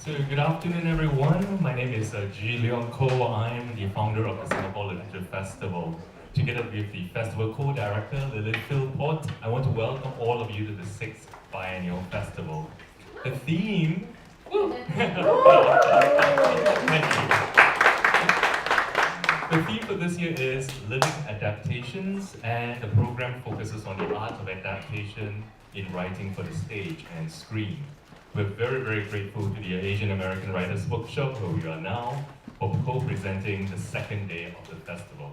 So good afternoon, everyone. My name is Ji Leong Ko. I'm the founder of the Singapore Literature Festival. Together with the festival co-director, Lilith Philpott, I want to welcome all of you to the 6th Biennial Festival. The theme... Thank you. The theme for this year is Living Adaptations, and the program focuses on the art of adaptation in writing for the stage and screen. We're very, very grateful to the Asian American Writers Workshop, where we are now, for co-presenting the second day of the festival.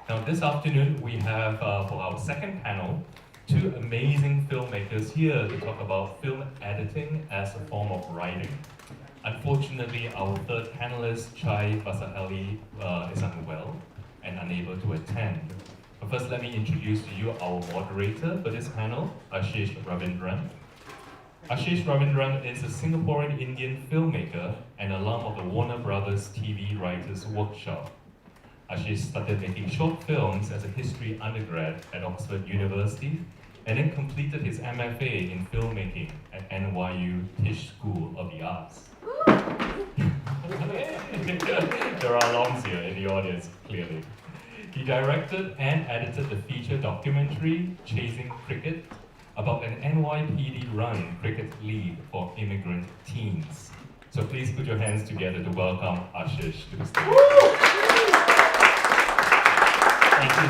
Now, this afternoon, we have, for our second panel, two amazing filmmakers here to talk about film editing as a form of writing. Unfortunately, our third panelist, Chai Vasarhelyi, is unwell and unable to attend. But first, let me introduce to you our moderator for this panel, Ashish Ravinran. Ashish Ravinran is a Singaporean Indian filmmaker and alum of the Warner Brothers TV Writers Workshop. Ashish started making short films as a history undergrad at Oxford University and then completed his MFA in filmmaking at NYU Tisch School of the Arts. There are alums here in the audience, clearly. He directed and edited the feature documentary Chasing Cricket, about an NYPD-run cricket league for immigrant teens. So please put your hands together to welcome Ashish to the stage. Thank you.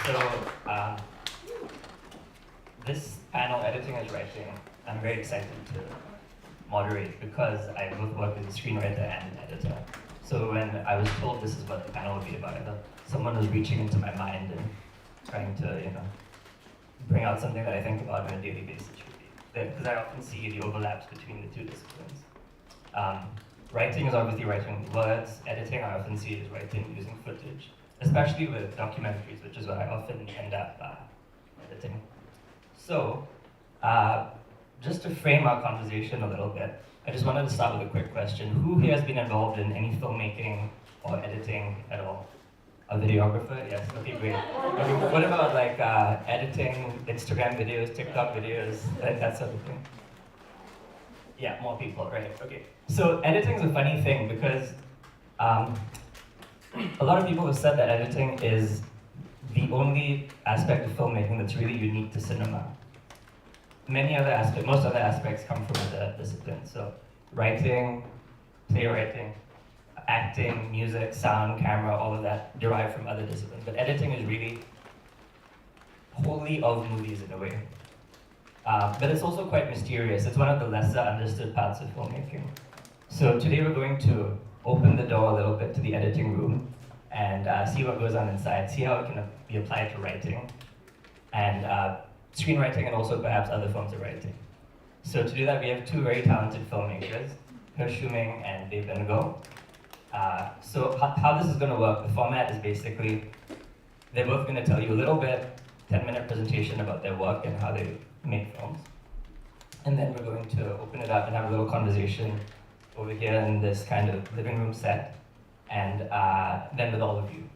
So, this panel, Editing as Writing, I'm very excited to moderate because I both work as a screenwriter and an editor. So when I was told this is what the panel would be about, I thought someone was reaching into my mind and trying to, bring out something that I think about on a daily basis, because I often see the overlaps between the two disciplines. Writing is obviously writing words. Editing, I often see as writing using footage, especially with documentaries, which is what I often end up editing. So, just to frame our conversation a little bit, I just wanted to start with a quick question. Who here has been involved in any filmmaking or editing at all? A videographer? Yes, okay, great. Okay, what about like editing Instagram videos, TikTok videos, that sort of thing? Yeah, more people, right, okay. So editing is a funny thing because a lot of people have said that editing is the only aspect of filmmaking that's really unique to cinema. Most other aspects come from other disciplines. So writing, playwriting, acting, music, sound, camera, all of that derive from other disciplines. But editing is really wholly of movies in a way. But it's also quite mysterious. It's one of the lesser understood parts of filmmaking. So today we're going to open the door a little bit to the editing room and see what goes on inside, see how it can be applied to writing, and screenwriting, and also perhaps other forms of writing. So to do that, we have two very talented filmmakers, HE Shuming and Benegal. So how this is going to work, the format is basically, they're both going to tell you a little bit, 10-minute presentation about their work and how they make films. And then we're going to open it up and have a little conversation over here in this kind of living room set, and then with all of you.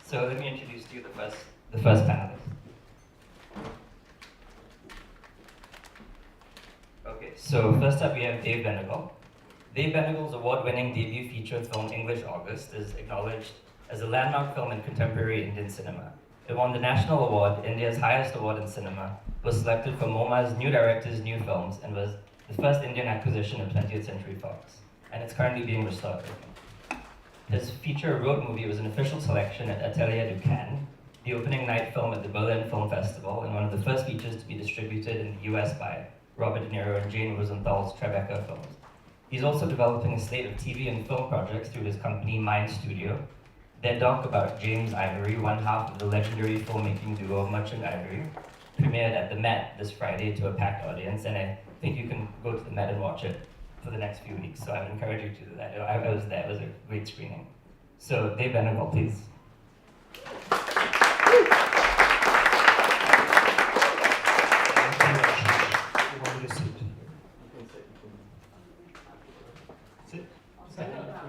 So let me introduce to you the first panelist. Okay, so first up we have Dave Benegal. Dave Benegal's award-winning debut feature film English August is acknowledged as a landmark film in contemporary Indian cinema. It won the National Award, India's highest award in cinema, was selected for MoMA's New Directors' New Films, and was the first Indian acquisition of 20th Century Fox. And it's currently being restored. His feature road movie was an official selection at Atelier du Cannes, the opening night film at the Berlin Film Festival, and one of the first features to be distributed in the US by Robert De Niro and Jane Rosenthal's Tribeca Films. He's also developing a slate of TV and film projects through his company Mind Studio. Their doc about James Ivory, one half of the legendary filmmaking duo Merchant Ivory, premiered at the Met this Friday to a packed audience, and I think you can go to the Met and watch it for the next few weeks, so I would encourage you to do that. I was there, it was a great screening. So Dave Benegal, please.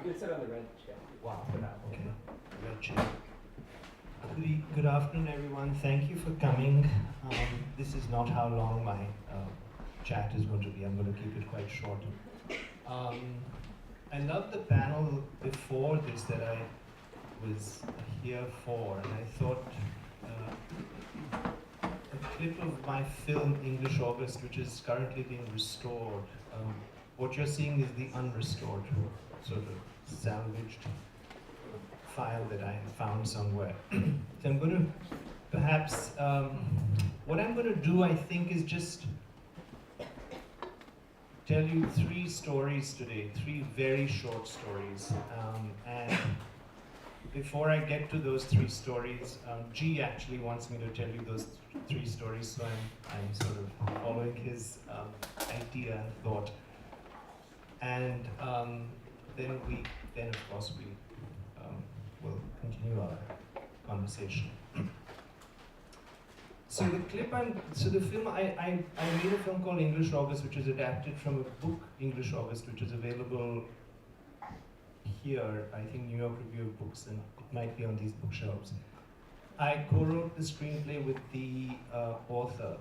You can sit on the red chair. Wow. Okay. Red chair. Good afternoon, everyone. Thank you for coming. This is not how long my chat is going to be. I'm going to keep it quite short. I love the panel before this that I was here for, and I thought a clip of my film English August, which is currently being restored. What you're seeing is the unrestored, sort of salvaged file that I found somewhere. So I'm going to perhaps, what I'm going to do, I think, is just tell you 3 stories today, 3 very short stories. And before I get to those 3 stories, G actually wants me to tell you those 3 stories, so I'm sort of following his idea and thought. And then of course we will continue our conversation. So the film, I made a film called English August, which is adapted from a book, English August, which is available here, I think New York Review of Books, and it might be on these bookshelves. I co-wrote the screenplay with the author,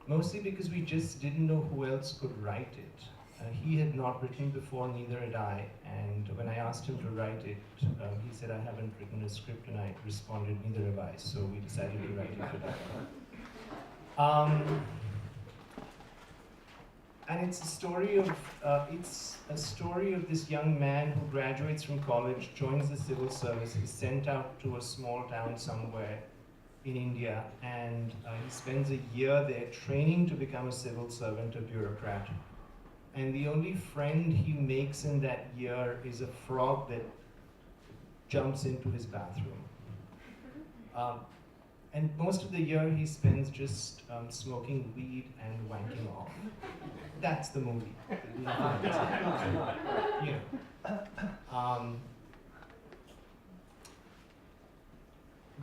mostly because we just didn't know who else could write it. He had not written before, neither had I, and when I asked him to write it, he said, I haven't written a script, and I responded, neither have I, so we decided to write it together. And it's a story of this young man who graduates from college, joins the civil service, is sent out to a small town somewhere in India, and he spends a year there training to become a civil servant, a bureaucrat. And the only friend he makes in that year is a frog that jumps into his bathroom. And most of the year he spends just smoking weed and wanking off. That's the movie. You know.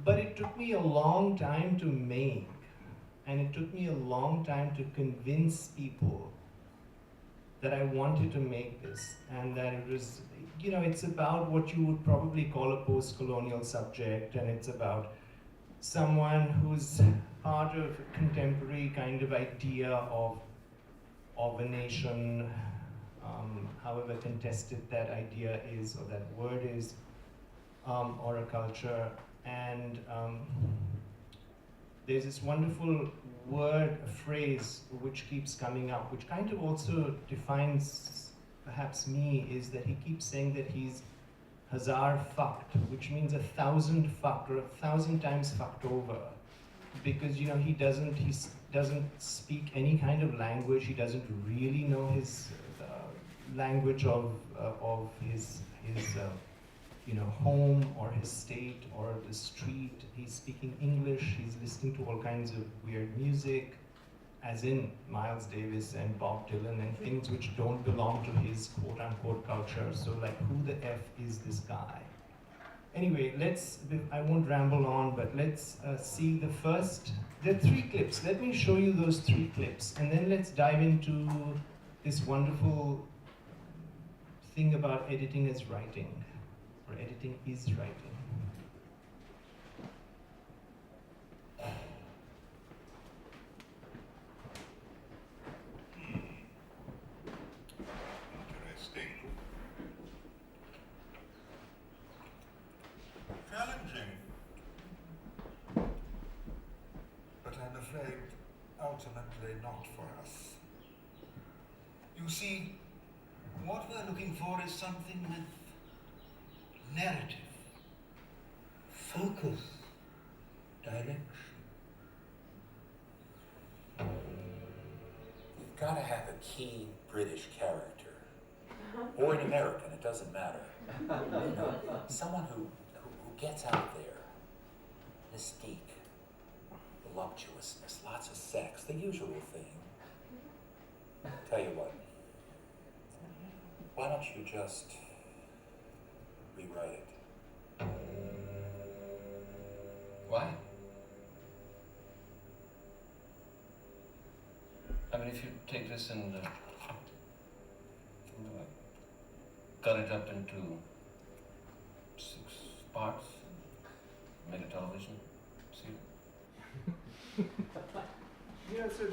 But it took me a long time to make, and it took me a long time to convince people that I wanted to make this, and that it was, you know, it's about what you would probably call a post-colonial subject, and it's about someone who's part of a contemporary kind of idea of a nation, however contested that idea is, or that word is, or a culture. And there's this wonderful word, a phrase, which keeps coming up, which kind of also defines perhaps me, is that he keeps saying that he's hazar fucked, which means 1,000 fucked, or 1,000 times fucked over, because, you know, he doesn't speak any kind of language. He doesn't really know his language of his you know, home or his state or the street. He's speaking English. He's listening to all kinds of weird music, as in Miles Davis and Bob Dylan and things which don't belong to his quote-unquote culture. So, like, who the F is this guy? Anyway, I won't ramble on, but let's see the first. There are 3 clips. Let me show you those 3 clips, and then let's dive into this wonderful thing about editing as writing, or editing is writing. Challenging, but I'm afraid ultimately not for us. You see, what we're looking for is something with narrative, focus, direction. You've got to have a key British character, or an American, it doesn't matter. You know, someone who gets out there. Mystique, voluptuousness, lots of sex, the usual thing. Tell you what, why don't you just rewrite it? Why? I mean, if you take this and cut it up into 6 parts, make a television series. So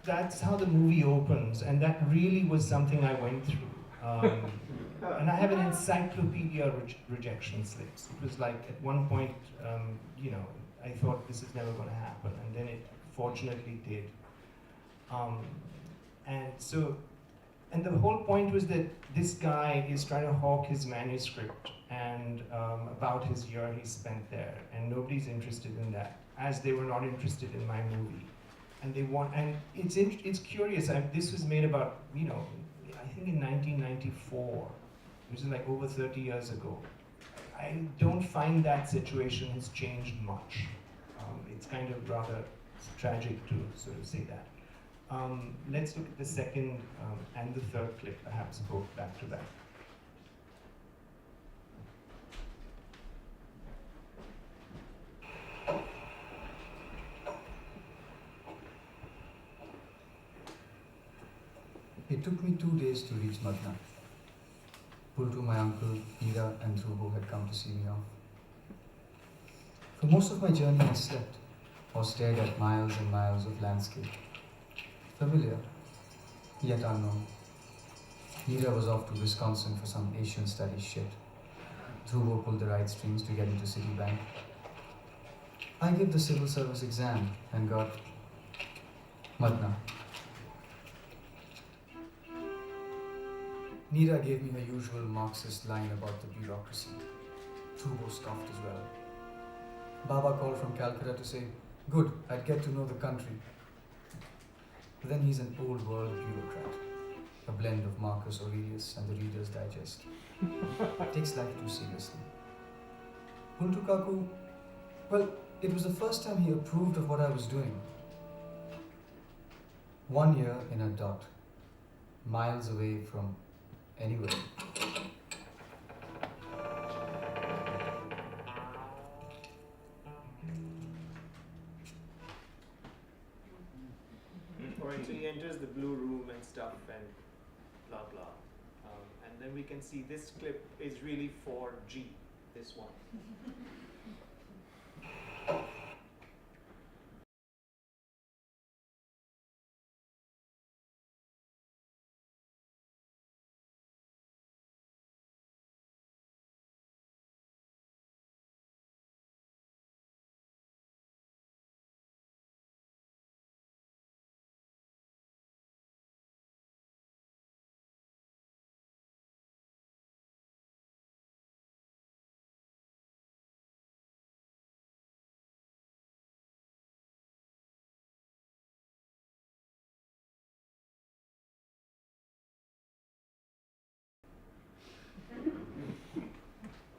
that's how the movie opens, and that really was something I went through. And I have an encyclopedia of rejection slips. It was like at one point, I thought this is never going to happen, and then it fortunately did. And the whole point was that this guy is trying to hawk his manuscript and about his year he spent there, and nobody's interested in that, as they were not interested in my movie. And it's curious. This was made about, I think in 1994, which is like over 30 years ago. I don't find that situation has changed much. It's kind of rather tragic to sort of say that. Let's look at the second and the third clip, perhaps both back to back. It took me 2 days to reach Madna. Pultu, my uncle, Ira, and Dhruvo had come to see me off. For most of my journey, I slept or stared at miles and miles of landscape. Familiar, yet unknown. Ira was off to Wisconsin for some Asian studies shit. Dhruvo pulled the right strings to get into Citibank. I gave the civil service exam and got Madna. Neera gave me her usual Marxist line about the bureaucracy. Dhruvo scoffed as well. Baba called from Calcutta to say, good, I'd get to know the country. But then he's an old world bureaucrat, a blend of Marcus Aurelius and the Reader's Digest. Takes life too seriously. Puntu Kaku, well, it was the first time he approved of what I was doing. 1 year in a dot, miles away from anywhere. Alright, so he enters the blue room and stuff and blah blah. And then we can see this clip is really for G, this one.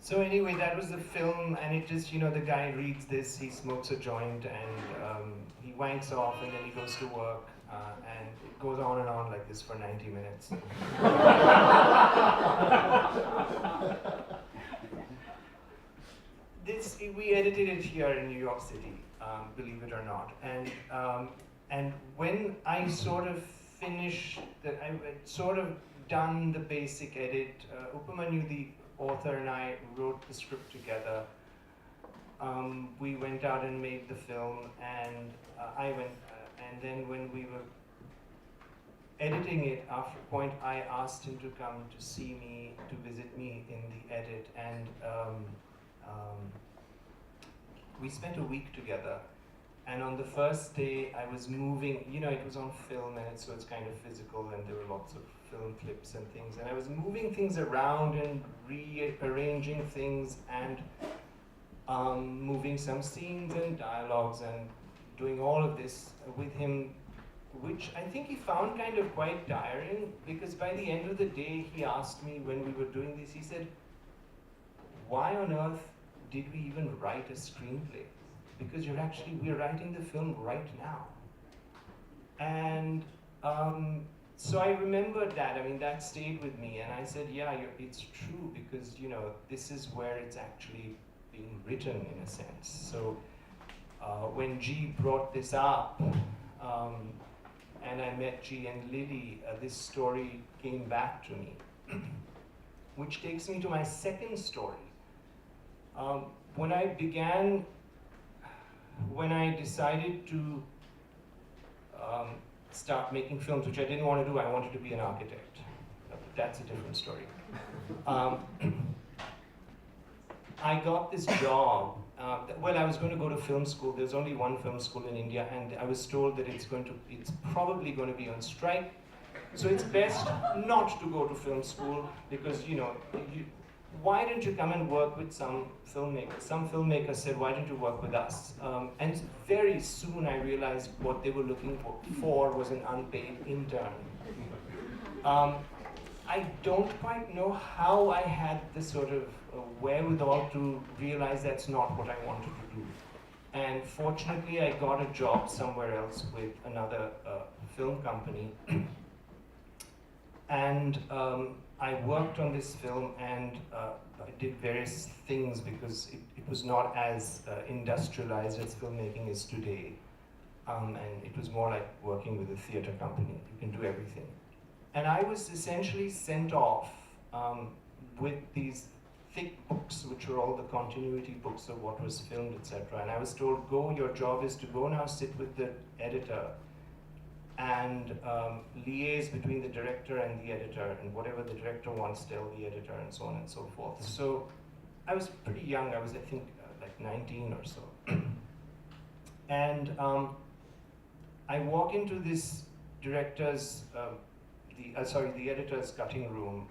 So anyway, that was the film, and it just, the guy reads this, he smokes a joint, and he wanks off, and then he goes to work, and it goes on and on like this for 90 minutes. We edited it here in New York City, believe it or not, and when I sort of finished, I sort of done the basic edit, Upamanyu, the author, and I wrote the script together. We went out and made the film, and and then when we were editing it, after a point, I asked him to come to see me, to visit me in the edit, and we spent a week together. And on the first day, I was moving, it was on film, and so it's kind of physical, and there were lots of film clips and things. And I was moving things around and rearranging things and moving some scenes and dialogues and doing all of this with him, which I think he found kind of quite tiring, because by the end of the day, he asked me when we were doing this, he said, why on earth did we even write a screenplay? Because we're writing the film right now. And so I remembered that, that stayed with me, and I said, yeah, it's true, because, this is where it's actually being written, in a sense. So when G brought this up, and I met G and Lily, this story came back to me, which takes me to my second story. When I began when I decided to start making films, which I didn't want to do, I wanted to be an architect. But that's a different story. I got this job. Well, I was going to go to film school. There's only one film school in India, and I was told that it's probably going to be on strike. So it's best not to go to film school because, why don't you come and work with some filmmakers? Some filmmakers said, why don't you work with us? And very soon I realized what they were looking for was an unpaid intern. I don't quite know how I had the sort of wherewithal to realize that's not what I wanted to do. And fortunately, I got a job somewhere else with another film company. And I worked on this film, and I did various things because it was not as industrialized as filmmaking is today. And it was more like working with a theater company. You can do everything. And I was essentially sent off with these thick books, which were all the continuity books of what was filmed, etc. And I was told, go, your job is to go now sit with the editor and liaise between the director and the editor, and whatever the director wants, tell the editor, and so on and so forth. So I was pretty young. I was, I think, like 19 or so. And I walk into this director's, the editor's cutting room,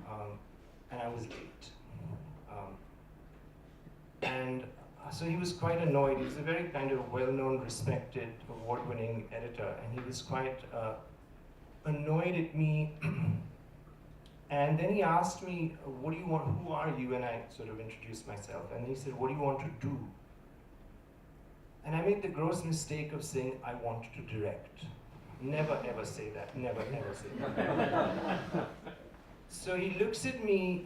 and I was late. And so he was quite annoyed. He was a very kind of well-known, respected, award-winning editor, and he was quite annoyed at me. And then he asked me, what do you want, who are you? And I sort of introduced myself. And he said, what do you want to do? And I made the gross mistake of saying, I want to direct. Never ever say that, never ever say that. So he looks at me,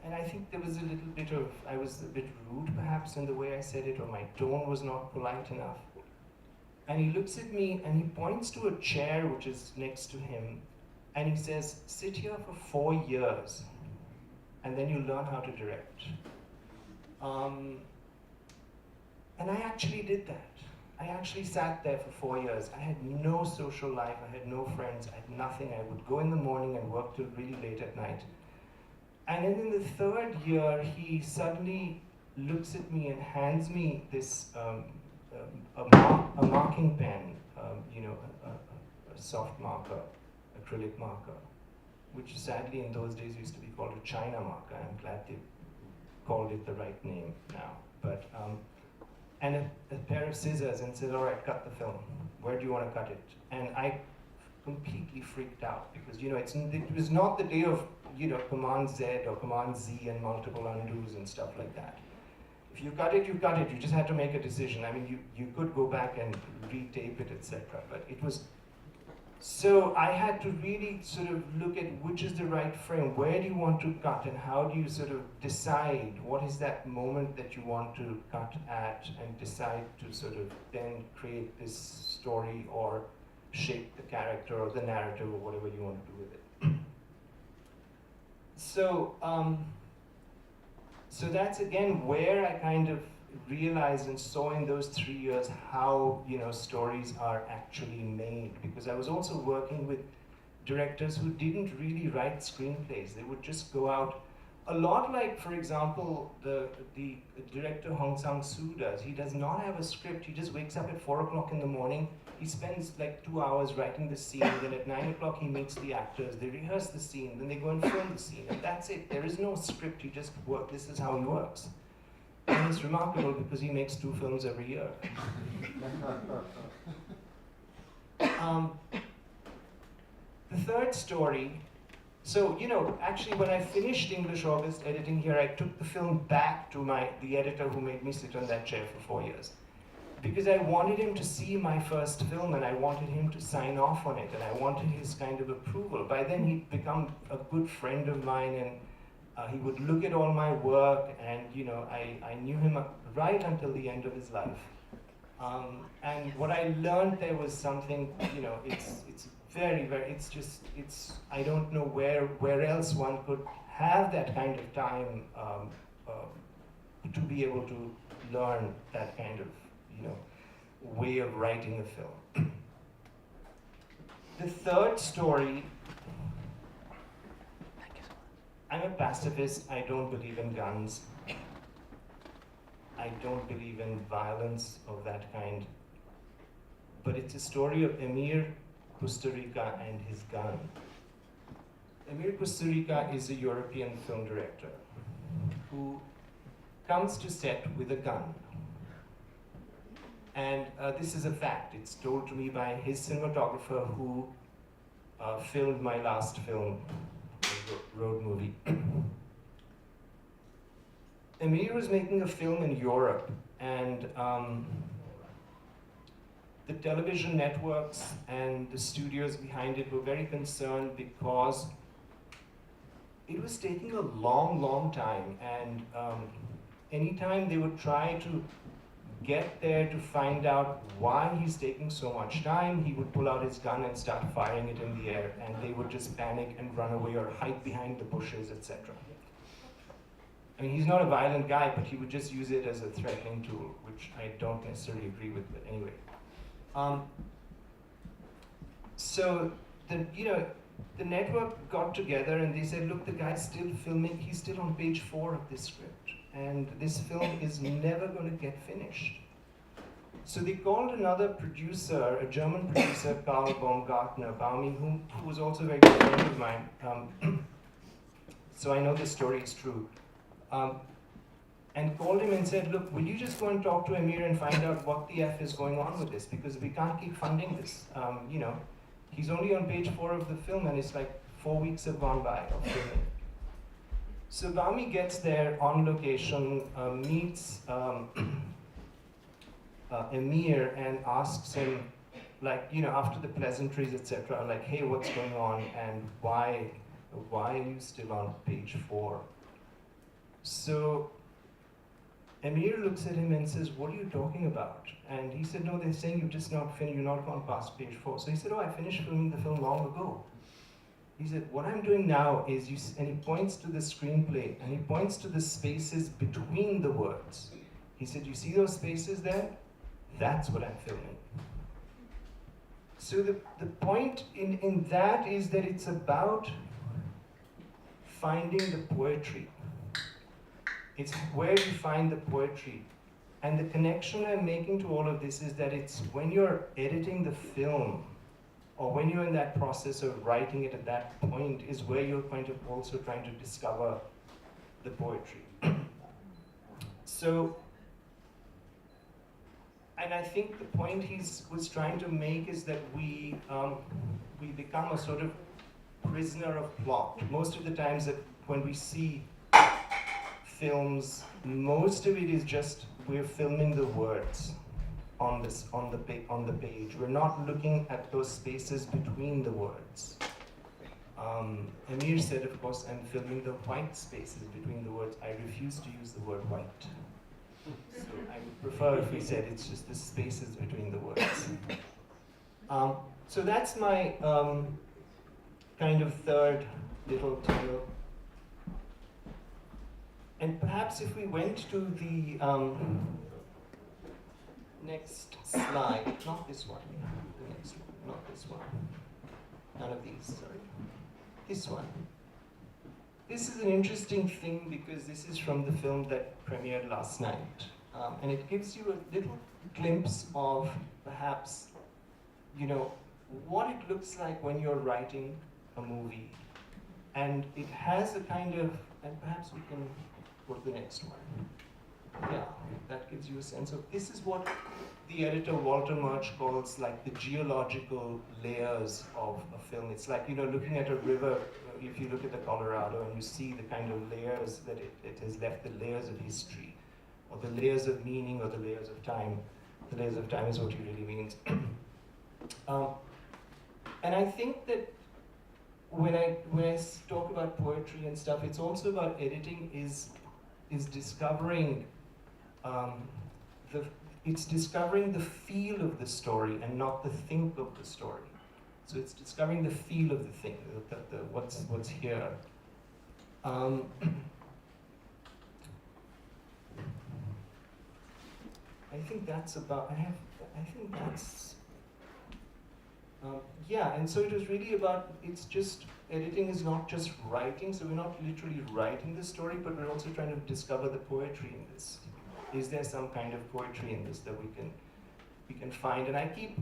and I think there was a little bit of, I was a bit rude perhaps in the way I said it, or my tone was not polite enough. And he looks at me and he points to a chair which is next to him, and he says, sit here for 4 years, and then you learn how to direct. And I actually did that. I actually sat there for 4 years. I had no social life, I had no friends, I had nothing. I would go in the morning and work till really late at night. And then in the 3rd year, he suddenly looks at me and hands me this a marking pen, a soft marker, acrylic marker, which sadly in those days used to be called a China marker. I'm glad they called it the right name now. But and a pair of scissors, and said, all right, cut the film. Where do you want to cut it? And I completely freaked out because, it was not the day of, Command Z or Command Z and multiple undos and stuff like that. If you cut it, you cut it. You just had to make a decision. I mean, you could go back and retape it, etc. But it was, so I had to really sort of look at which is the right frame. Where do you want to cut, and how do you sort of decide what is that moment that you want to cut at, and decide to sort of then create this story or shape the character or the narrative or whatever you want to do with it. So, so that's again where I kind of realized and saw in those 3 years how stories are actually made, because I was also working with directors who didn't really write screenplays. They would just go out, a lot like, for example, the director Hong Sang-soo does. He does not have a script. He just wakes up at 4 o'clock in the morning. He spends like 2 hours writing the scene, then at 9 o'clock he meets the actors, they rehearse the scene, then they go and film the scene, and that's it. There is no script, he just works. This is how he works. And it's remarkable because he makes 2 films every year. The third story, so, actually when I finished English August editing here, I took the film back to the editor who made me sit on that chair for 4 years. Because I wanted him to see my first film, and I wanted him to sign off on it, and I wanted his kind of approval. By then he'd become a good friend of mine, and he would look at all my work, and I knew him right until the end of his life. And what I learned there was something, it's very, very, I don't know where else one could have that kind of time to be able to learn that kind of way of writing a film. The third story, I'm a pacifist. I don't believe in guns. I don't believe in violence of that kind. But it's a story of Emir Kusturica and his gun. Emir Kusturica is a European film director who comes to set with a gun. And this is a fact. It's told to me by his cinematographer who filmed my last film, road movie. Emir was making a film in Europe, and the television networks and the studios behind it were very concerned because it was taking a long, long time, and anytime they would try to get there to find out why he's taking so much time, he would pull out his gun and start firing it in the air, and they would just panic and run away or hide behind the bushes, etc. I mean, he's not a violent guy, but he would just use it as a threatening tool, which I don't necessarily agree with, but anyway. So the network got together and they said, look, the guy's still filming, he's still on page 4 of this script, and this film is never going to get finished. So they called another producer, a German producer, Karl Baumgartner, Baumi, who was also a very good friend of mine. So I know this story is true. And called him and said, look, will you just go and talk to Emir and find out what the F is going on with this, because we can't keep funding this. He's only on page 4 of the film, and it's like 4 weeks have gone by of filming. So Baumi gets there on location, meets Emir and asks him, after the pleasantries, etc., like, hey, what's going on, and why are you still on page 4? So Emir looks at him and says, what are you talking about? And he said, no, they're saying you've just not finished, you're not gone past page 4. So he said, oh, I finished filming the film long ago. He said, what I'm doing now is, and he points to the screenplay, and he points to the spaces between the words. He said, you see those spaces there? That's what I'm filming. So the point in that is that it's about finding the poetry. It's where you find the poetry. And the connection I'm making to all of this is that it's when you're editing the film, or when you're in that process of writing it at that point, is where you're kind of also trying to discover the poetry. So, and I think the point he was trying to make is that we become a sort of prisoner of plot. Most of the times that when we see films, most of it is just we're filming the words on the page. We're not looking at those spaces between the words. Emir said, of course, I'm filming the white spaces between the words. I refuse to use the word white. So I would prefer if we said it's just the spaces between the words. So that's my kind of third little tale. And perhaps if we went to the next slide, not this one, the next one, not this one, none of these, sorry, this one. This is an interesting thing because this is from the film that premiered last night. And it gives you a little glimpse of perhaps, what it looks like when you're writing a movie. And it has a kind of, and perhaps we can go to the next one. Yeah, that gives you a sense of, this is what the editor Walter Murch calls like the geological layers of a film. It's like, looking at a river, if you look at the Colorado and you see the kind of layers that it has left, the layers of history, or the layers of meaning, or the layers of time. The layers of time is what he really means. And I think that when I talk about poetry and stuff, it's also about editing is discovering it's discovering the feel of the story and not the think of the story. So it's discovering the feel of the thing, what's here. I think that's about, I think that's, yeah, and so it was really about, it's just, editing is not just writing, so we're not literally writing the story, but we're also trying to discover the poetry in this. Is there some kind of poetry in this that we can find? And I keep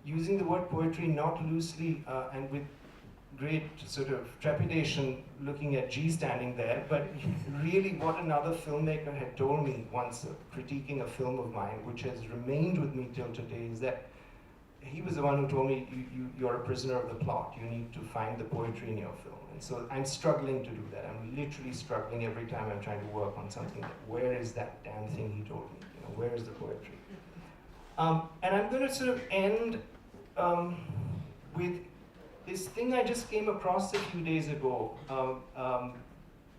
using the word poetry not loosely and with great sort of trepidation, looking at G standing there, but really what another filmmaker had told me once, critiquing a film of mine, which has remained with me till today, is that he was the one who told me, you're a prisoner of the plot, you need to find the poetry in your film. And so I'm struggling to do that. I'm literally struggling every time I'm trying to work on something. Where is that damn thing he told me? You know, where is the poetry? And I'm going to sort of end with this thing I just came across a few days ago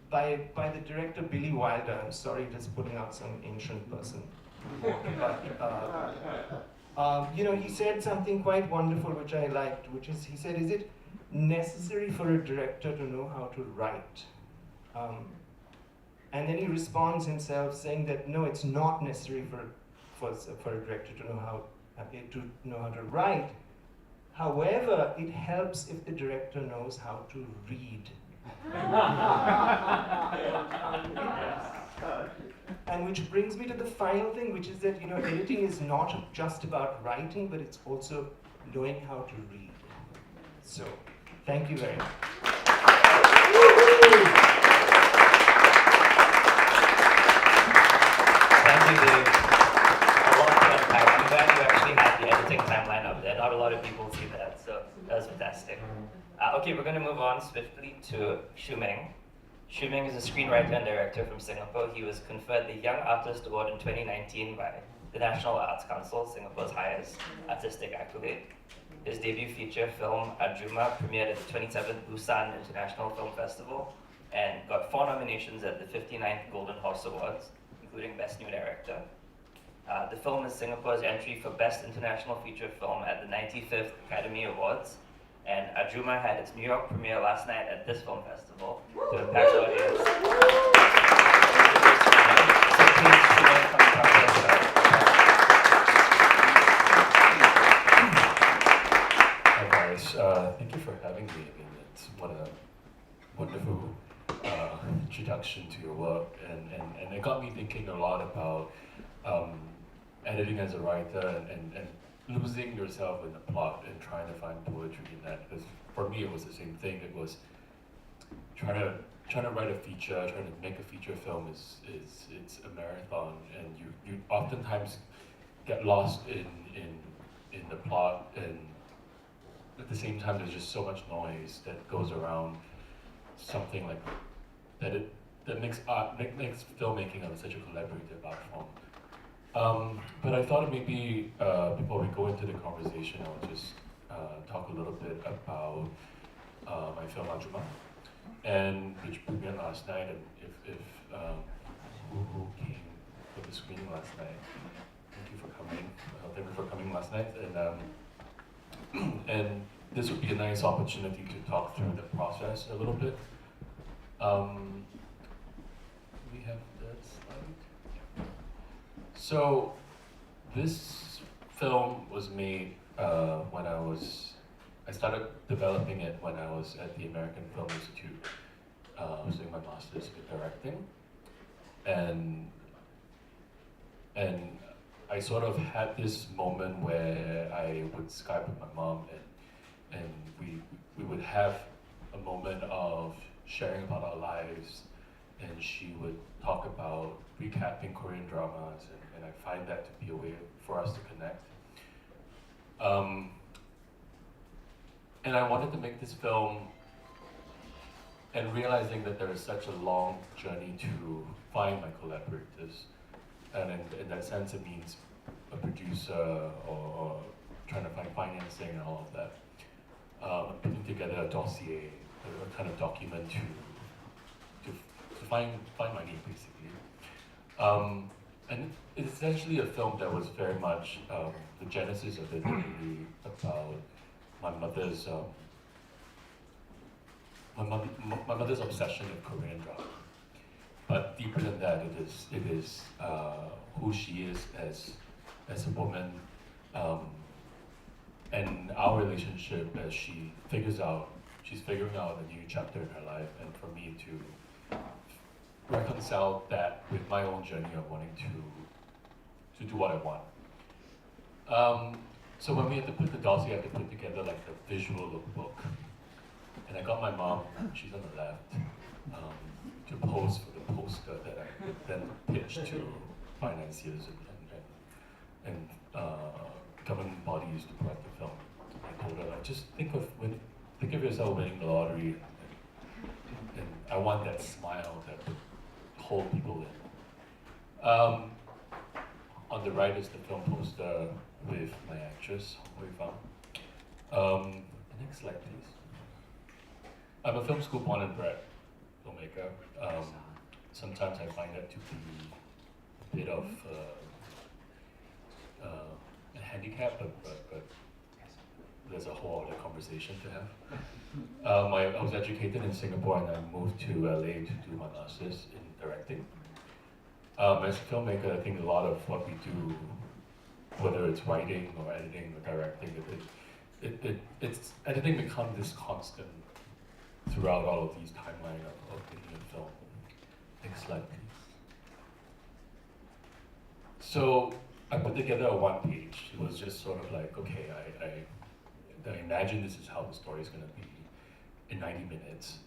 by the director Billy Wilder. I'm sorry, just putting out some ancient person. But, you know, he said something quite wonderful, which I liked, which is, he said, is it necessary for a director to know how to write? And then he responds himself saying that, no, it's not necessary for a director to know how to write. However, it helps if the director knows how to read. And which brings me to the final thing, which is that, you know, editing is not just about writing, but it's also knowing how to read. So, thank you very much. Thank you, Dave. A lot to unpack. I'm glad you actually had the editing timeline up there. Not a lot of people see that, so that was fantastic. Okay, we're going to move on swiftly to Shuming. Shuming is a screenwriter and director from Singapore. He was conferred the Young Artist Award in 2019 by the National Arts Council, Singapore's highest artistic accolade. His debut feature film, Ajoomma, premiered at the 27th Busan International Film Festival and got 4 nominations at the 59th Golden Horse Awards, including Best New Director. The film is Singapore's entry for Best International Feature Film at the 95th Academy Awards, and Ajoomma had its New York premiere last night at this film festival to a packed audience. So please, Shuming, come talk to us about it. Hi guys, thank you for having me. I mean, what a wonderful introduction to your work, and it got me thinking a lot about editing as a writer and losing yourself in the plot and trying to find poetry in that. Because for me, it was the same thing. It was trying to write a feature, trying to make a feature film it's a marathon, and you oftentimes get lost in the plot, and at the same time there's just so much noise that goes around something like that makes filmmaking such a collaborative art form. But I thought maybe before we go into the conversation, I'll just talk a little bit about my film Ajoomma, and which premiered last night, and if who came for the screening last night. Thank you for coming. Thank you for coming last night, and this would be a nice opportunity to talk through the process a little bit. We have that slide. So this film was made when I started developing it when I was at the American Film Institute. I was doing my master's in directing, and I sort of had this moment where I would Skype with my mom, and we would have a moment of sharing about our lives, and she would talk about recapping Korean dramas, and I find that to be a way for us to connect. And I wanted to make this film, and realizing that there is such a long journey to find my collaborators, and in that sense it means a producer or trying to find financing and all of that. Putting together a dossier, a kind of document to find my name, basically. And it's essentially a film that was very much, the genesis of it really about my mother's my mother's obsession with Korean drama. But deeper than that, it is who she is as as a woman, and our relationship as she's figuring out a new chapter in her life, and for me to reconcile that with my own journey of wanting to do what I want. So when we had to put the dossier, I had to put together like the visual lookbook. And I got my mom, she's on the left, to pose for the poster that I then pitched to financiers and government bodies to promote the film. I told her, like, just think of yourself winning the lottery, and I want that smile that would hold people in. On the right is the film poster with my actress, Hui Fang. The next slide, please. I'm a film school born and bred filmmaker. Sometimes I find that to be a bit of a handicap, but there's a whole other conversation to have. I was educated in Singapore and I moved to LA to do my master's in directing. As a filmmaker, I think a lot of what we do, whether it's writing or editing or directing, it's editing becomes this constant throughout all of these timelines of making a film. Next slide, please. So I put together a one page. It was just sort of like, okay, I imagine this is how the story is going to be in 90 minutes.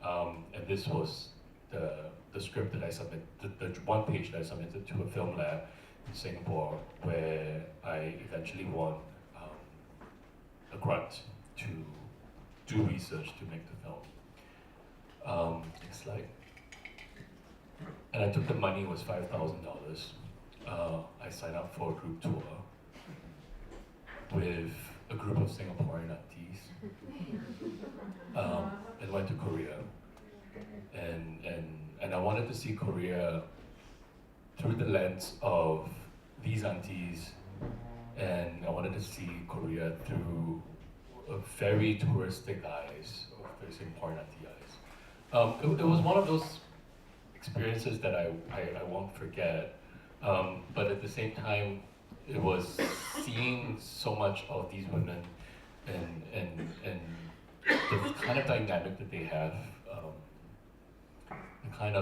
And this was the script that I submitted, the one page that I submitted to a film lab in Singapore, where I eventually won a grant to do research to make the film. Next slide. And I took the money, it was $5,000. I signed up for a group tour with a group of Singaporean aunties, and went to Korea. And I wanted to see Korea through the lens of these aunties, and I wanted to see Korea through a very touristic eyes, or very Singaporean auntie eyes. It was one of those experiences that I won't forget, but at the same time, it was seeing so much of these women and the kind of dynamic that they have, the kind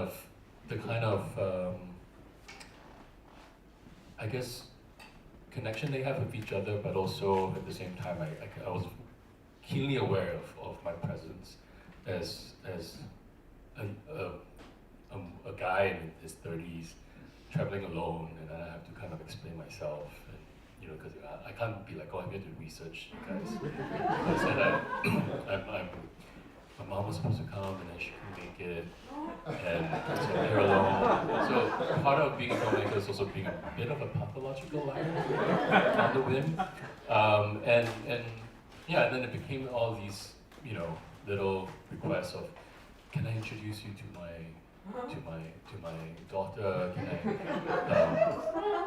of I guess connection they have with each other, but also at the same time I was keenly aware of my presence as a guy in his 30s traveling alone, and I have to kind of explain myself, and, you know, because I can't be like, oh, I'm here to research, guys. I said my mom was supposed to come, and then she couldn't make it, and so I'm here alone. So part of being a filmmaker is also being a bit of a pathological liar on the whim, and yeah, and then it became all these, you know, little requests of, can I introduce you to my daughter? Can I,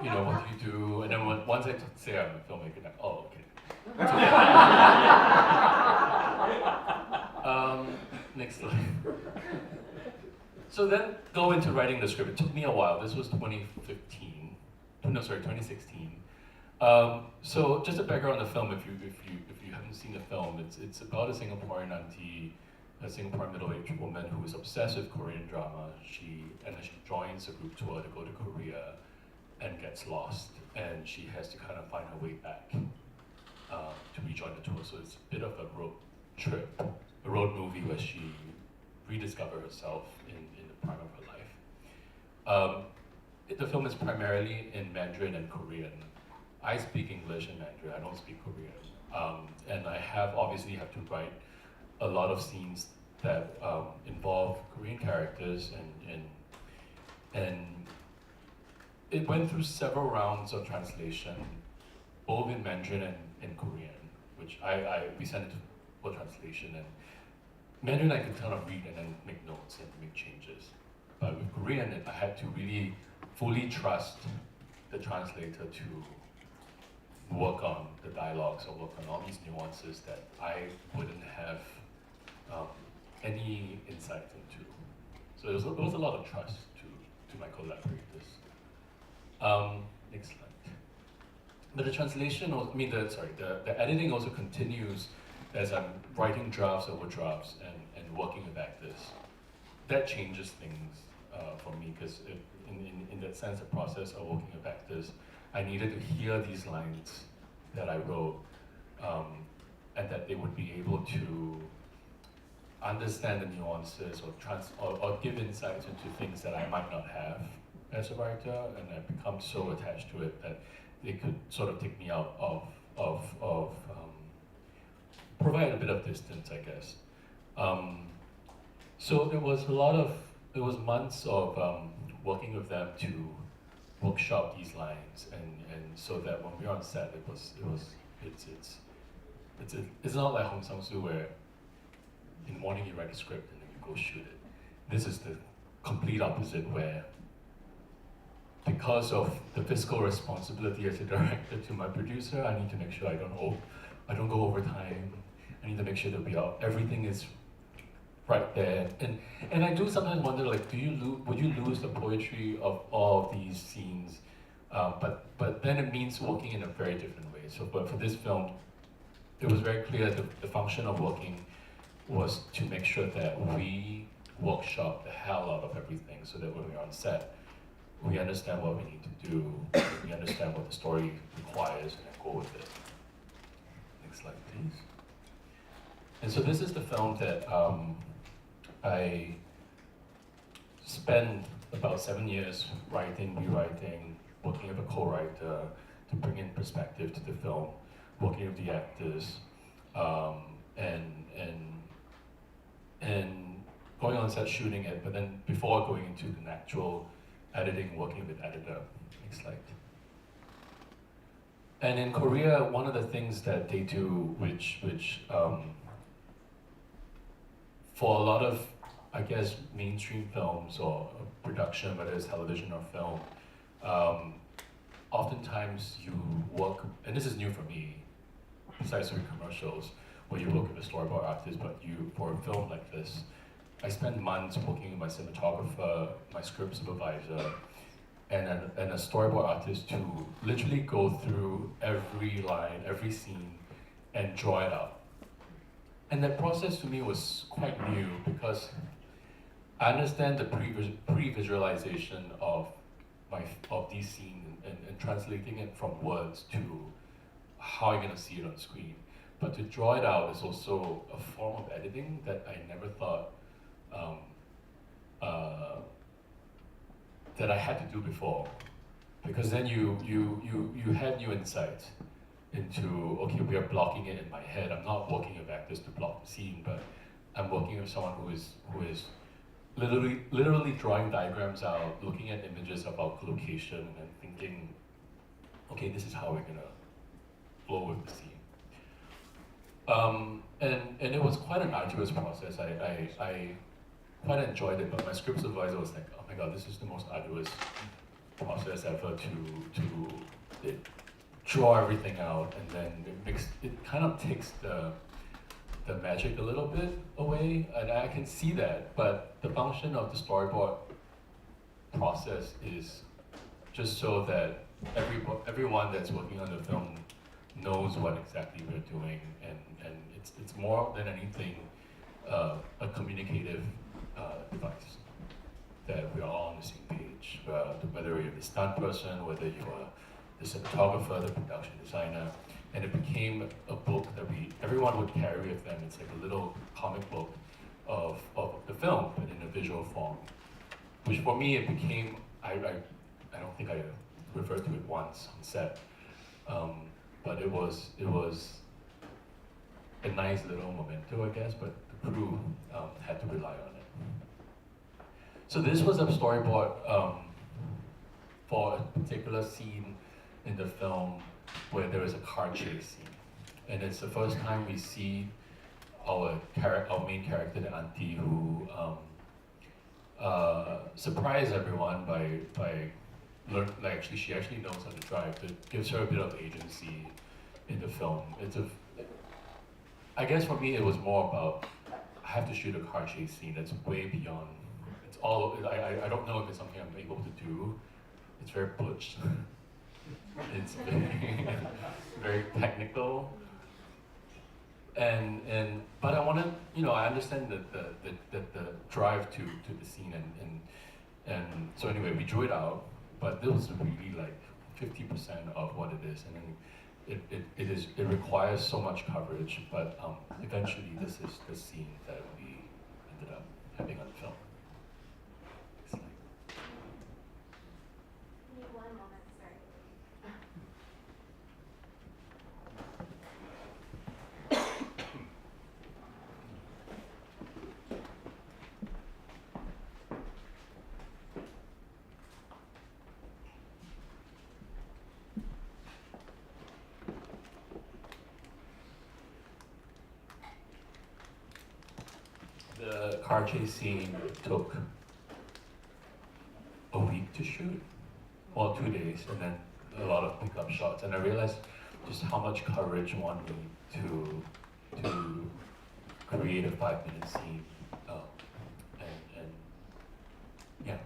you know, what do you do? And then once I say I'm a filmmaker, like, oh, okay. Next slide. So then go into writing the script. It took me a while. This was 2016. So just a background on the film, if you haven't seen the film, it's about a Singaporean auntie, a Singaporean middle-aged woman who is obsessed with Korean drama. She joins a group tour to go to Korea and gets lost, and she has to kind of find her way back to rejoin the tour. So it's a bit of a road trip, a road movie where she rediscovers herself in the prime of her life. The film is primarily in Mandarin and Korean. I speak English and Mandarin, I don't speak Korean. And I obviously have to write a lot of scenes that involve Korean characters, and it went through several rounds of translation, both in Mandarin and Korean, which we sent it for translation. And Mandarin I could kind of read and then make notes and make changes. But with Korean, I had to really fully trust the translator to work on the dialogues or work on all these nuances that I wouldn't have any insight into. So there was a lot of trust to my collaborators. Next slide. But the translation, I mean, the editing also continues as I'm writing drafts over drafts and working with actors. That changes things for me, because in that sense, the process of working with actors, I needed to hear these lines that I wrote, and that they would be able to understand the nuances or give insights into things that I might not have as a writer, and I've become so attached to it that they could sort of take me out of provide a bit of distance, I guess. So it was months of working with them to workshop these lines, and so that when we were on set, it's not like Hong Sang-soo where in the morning you write a script and then you go shoot it. This is the complete opposite, where because of the fiscal responsibility as a director to my producer, I need to make sure I don't go over time. I need to make sure that everything is right there. And I do sometimes wonder, like, would you lose the poetry of all of these scenes? But then it means working in a very different way. So, but for this film, it was very clear that the function of working was to make sure that we workshop the hell out of everything, so that when we're on set, we understand what we need to do, we understand what the story requires, and then go with it. Next slide, please. And so this is the film that I spent about 7 years writing, rewriting, working with a co-writer to bring in perspective to the film, working with the actors, and going on set shooting it, but then before going into the actual editing, working with editor. Next slide. And in Korea, one of the things that they do, which for a lot of, I guess, mainstream films or production, whether it's television or film, oftentimes you work, and this is new for me, besides doing commercials, where you work with a storyboard artist, but for a film like this, I spent months working with my cinematographer, my script supervisor, and a storyboard artist to literally go through every line, every scene, and draw it out. And that process to me was quite new, because I understand the pre-visualization of these scenes and translating it from words to how you're gonna see it on screen. But to draw it out is also a form of editing that I never thought that I had to do before, because then you had new insights into, okay, we are blocking it in my head. I'm not working with actors to block the scene, but I'm working with someone who is literally drawing diagrams out, looking at images about location, and thinking, okay, this is how we're gonna flow with the scene. And it was quite an arduous process. I quite enjoyed it, but my script supervisor was like, oh my god, this is the most arduous process ever to draw everything out, and then it kind of takes the magic a little bit away, and I can see that, but the function of the storyboard process is just so that everyone that's working on the film knows what exactly we're doing, and it's more than anything a communicative device, that we're all on the same page, whether you're the stunt person, whether you're the cinematographer, the production designer, and it became a book that everyone would carry with them. It's like a little comic book of the film, but in a visual form, which for me it became, I don't think I referred to it once on set, but it was a nice little memento, I guess, but the crew had to rely on it. So this was a storyboard for a particular scene in the film where there is a car chase scene. And it's the first time we see our main character, the auntie, who surprised everyone by she actually knows how to drive. It gives her a bit of agency in the film. I guess for me it was more about, I have to shoot a car chase scene that's way beyond. I don't know if it's something I'm able to do. It's very butch. It's very, very technical. But I want to, I understand the drive to the scene and so anyway, we drew it out, but this was really like 50% of what it is, and then it requires so much coverage, but eventually this is the scene that we ended up having on film. Give me one moment, sorry. The car chase scene took a week to shoot, well, 2 days, and then a lot of pickup shots. And I realized just how much coverage one needs to create a 5-minute scene. And yeah.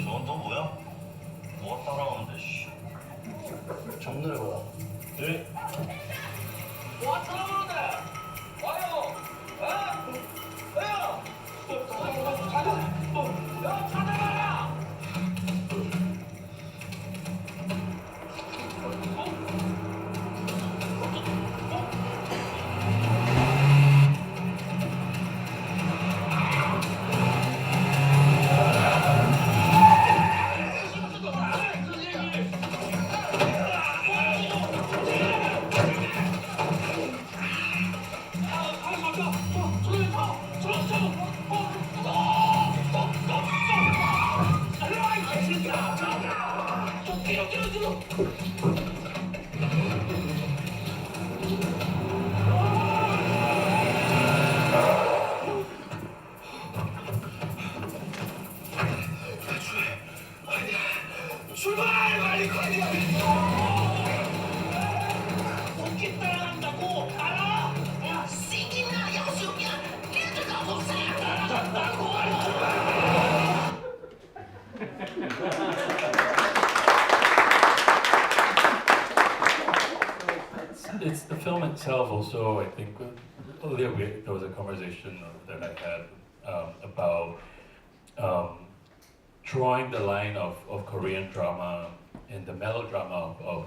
넌 또 뭐야? 뭐 따라오는데, 씨. 정렬해 봐라. 네? 와 따라오는데. 와요. 야 찾아봐라. 출발! 빨리 가자! 도끼 따라간다고! 알아? 야, 시키나 야수야! 얘들아 목소리 따라간다고! It's the film itself also, I think, earlier there was a conversation that I had about drawing the line of Korean drama and the melodrama of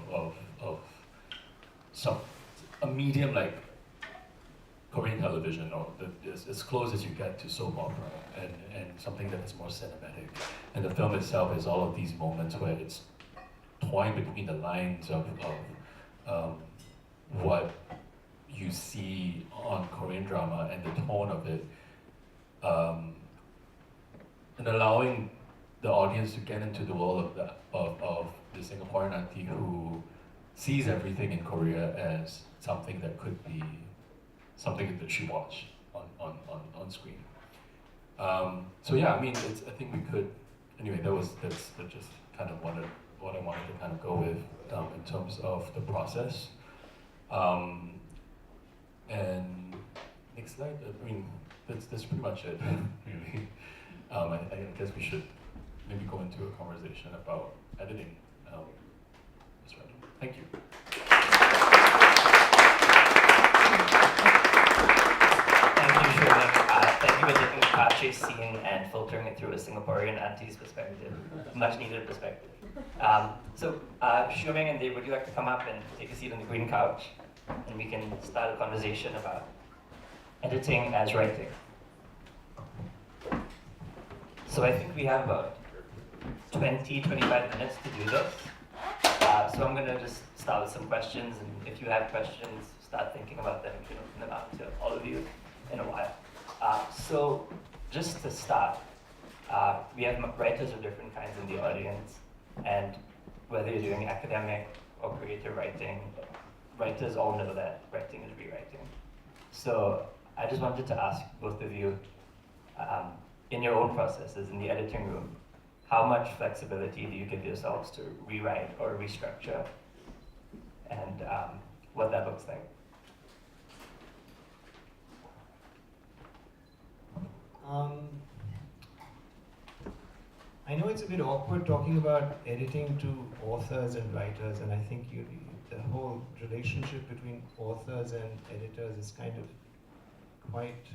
a medium like Korean television, or as close as you get to soap opera, and something that is more cinematic. And the film itself is all of these moments where it's toying between the lines of what you see on Korean drama and the tone of it, and allowing the audience to get into the world of the Singaporean auntie who sees everything in Korea as something that could be something that she watched on screen. So yeah, I mean, I think we could. Anyway, that's just kind of what I wanted to kind of go with in terms of the process. And next slide. I mean, that's pretty much it, really. I guess we should maybe go into a conversation about editing. Thank you. Thank you, Shuming. Thank you for taking the car chase scene and filtering it through a Singaporean auntie's perspective, much needed perspective. Shuming and Dave, would you like to come up and take a seat on the green couch? And we can start a conversation about editing as writing. So I think we have about 20-25 minutes to do this. So I'm going to just start with some questions, and if you have questions, start thinking about them. We can open them up to all of you in a while. So just to start, we have writers of different kinds in the audience, and whether you're doing academic or creative writing, writers all know that writing is rewriting. So I just wanted to ask both of you, in your own processes in the editing room, how much flexibility do you give yourselves to rewrite or restructure, and what that looks like? I know it's a bit awkward talking about editing to authors and writers, and I think the whole relationship between authors and editors is kind of quite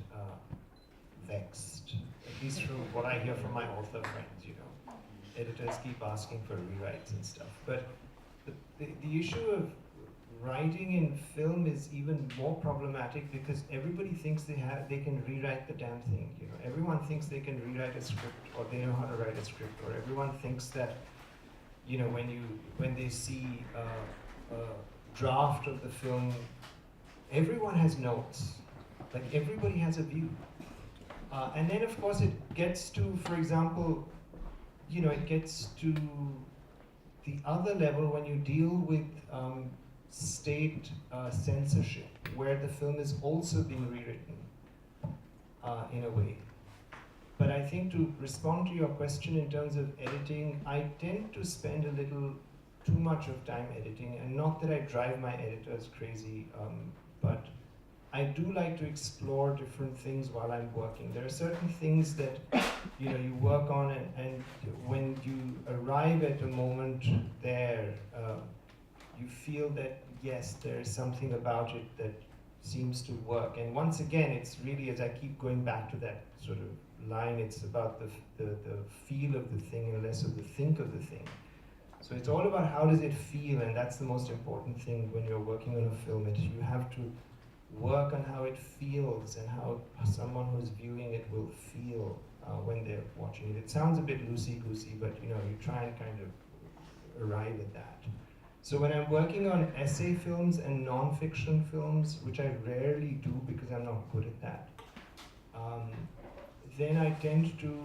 vexed, at least from what I hear from my author friends, you know. Editors keep asking for rewrites and stuff. But the issue of writing in film is even more problematic because everybody thinks they can rewrite the damn thing, you know. Everyone thinks they can rewrite a script, or they know how to write a script, or everyone thinks that, you know, when they see a draft of the film, everyone has notes. Like, everybody has a view. And then, of course, it gets to, for example, you know, it gets to the other level when you deal with state censorship, where the film is also being rewritten in a way. But I think to respond to your question in terms of editing, I tend to spend a little too much of time editing, and not that I drive my editors crazy, but I do like to explore different things while I'm working. There are certain things that, you know, you work on, and when you arrive at a moment there, you feel that, yes, there is something about it that seems to work. And once again, it's really, as I keep going back to that sort of line, it's about the feel of the thing and less of the think of the thing. So it's all about how does it feel, and that's the most important thing when you're working on a film. You have to work on how it feels and how someone who's viewing it will feel when they're watching it. It sounds a bit loosey-goosey, but you know, you try and kind of arrive at that. So when I'm working on essay films and non-fiction films, which I rarely do because I'm not good at that, then I tend to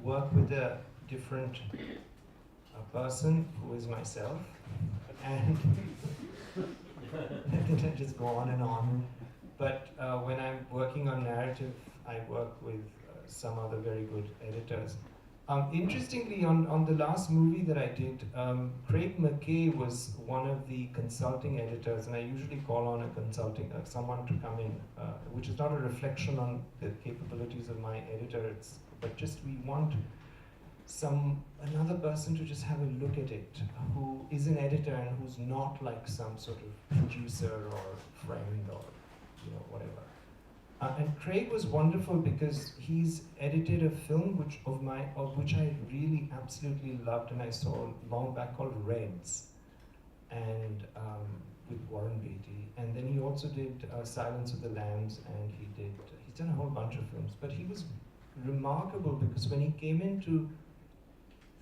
work with a different person who is myself, and I just go on and on. But when I'm working on narrative, I work with some other very good editors. Interestingly, on the last movie that I did, Craig McKay was one of the consulting editors, and I usually call on a consulting, someone to come in, which is not a reflection on the capabilities of my editor, but just we want another person to just have a look at it, who is an editor and who's not like some sort of producer or friend or, you know, whatever. And Craig was wonderful because he's edited a film of which I really absolutely loved, and I saw long back, called Reds. And with Warren Beatty, and then he also did Silence of the Lambs, and he's done a whole bunch of films. But he was remarkable because when he came into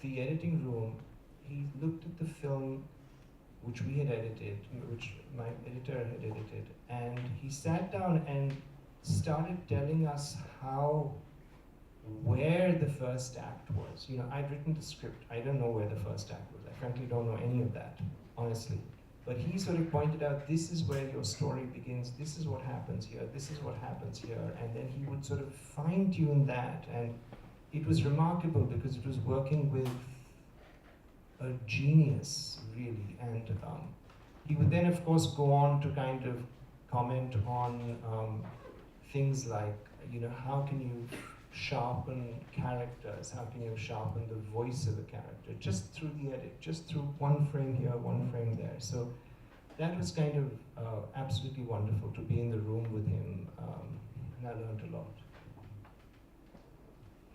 the editing room, he looked at the film which we had edited, which my editor had edited, and he sat down and started telling us where the first act was. You know, I'd written the script. I don't know where the first act was. I frankly don't know any of that, honestly. But he sort of pointed out, this is where your story begins, this is what happens here, this is what happens here, and then he would sort of fine-tune that, and it was remarkable because it was working with a genius, really, and he would then, of course, go on to kind of comment on things like, you know, how can you sharpen characters, how can you sharpen the voice of a character, just through the edit, just through one frame here, one frame there. So that was kind of absolutely wonderful to be in the room with him, and I learned a lot.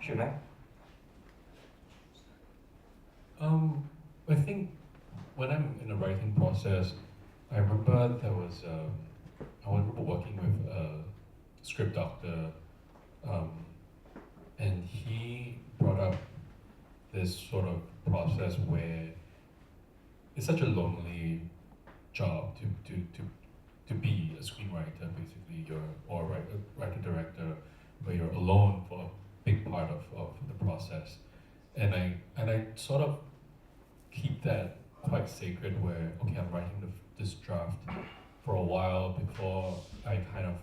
Shuming? I think when I'm in the writing process, I remember I remember working with a script doctor, and he brought up this sort of process where it's such a lonely job to be a screenwriter, basically, or a writer-director, where you're alone for a big part of the process. And I sort of keep that quite sacred, where, okay, I'm writing this draft for a while before I kind of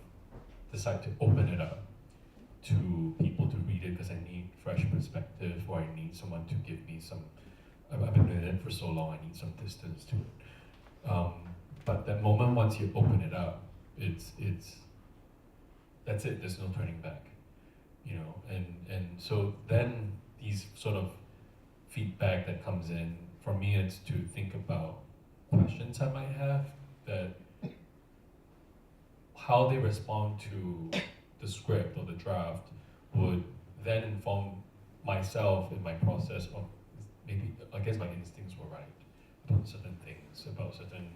decide to open it up to people to read it, because I need fresh perspective, or I need someone to give me some, I've been doing it for so long, I need some distance to it. But that moment, once you open it up, that's it, there's no turning back, you know, and so then these sort of feedback that comes in, for me, it's to think about questions I might have, that how they respond to the script or the draft would then inform myself in my process of, maybe, I guess my instincts were right about certain things, about certain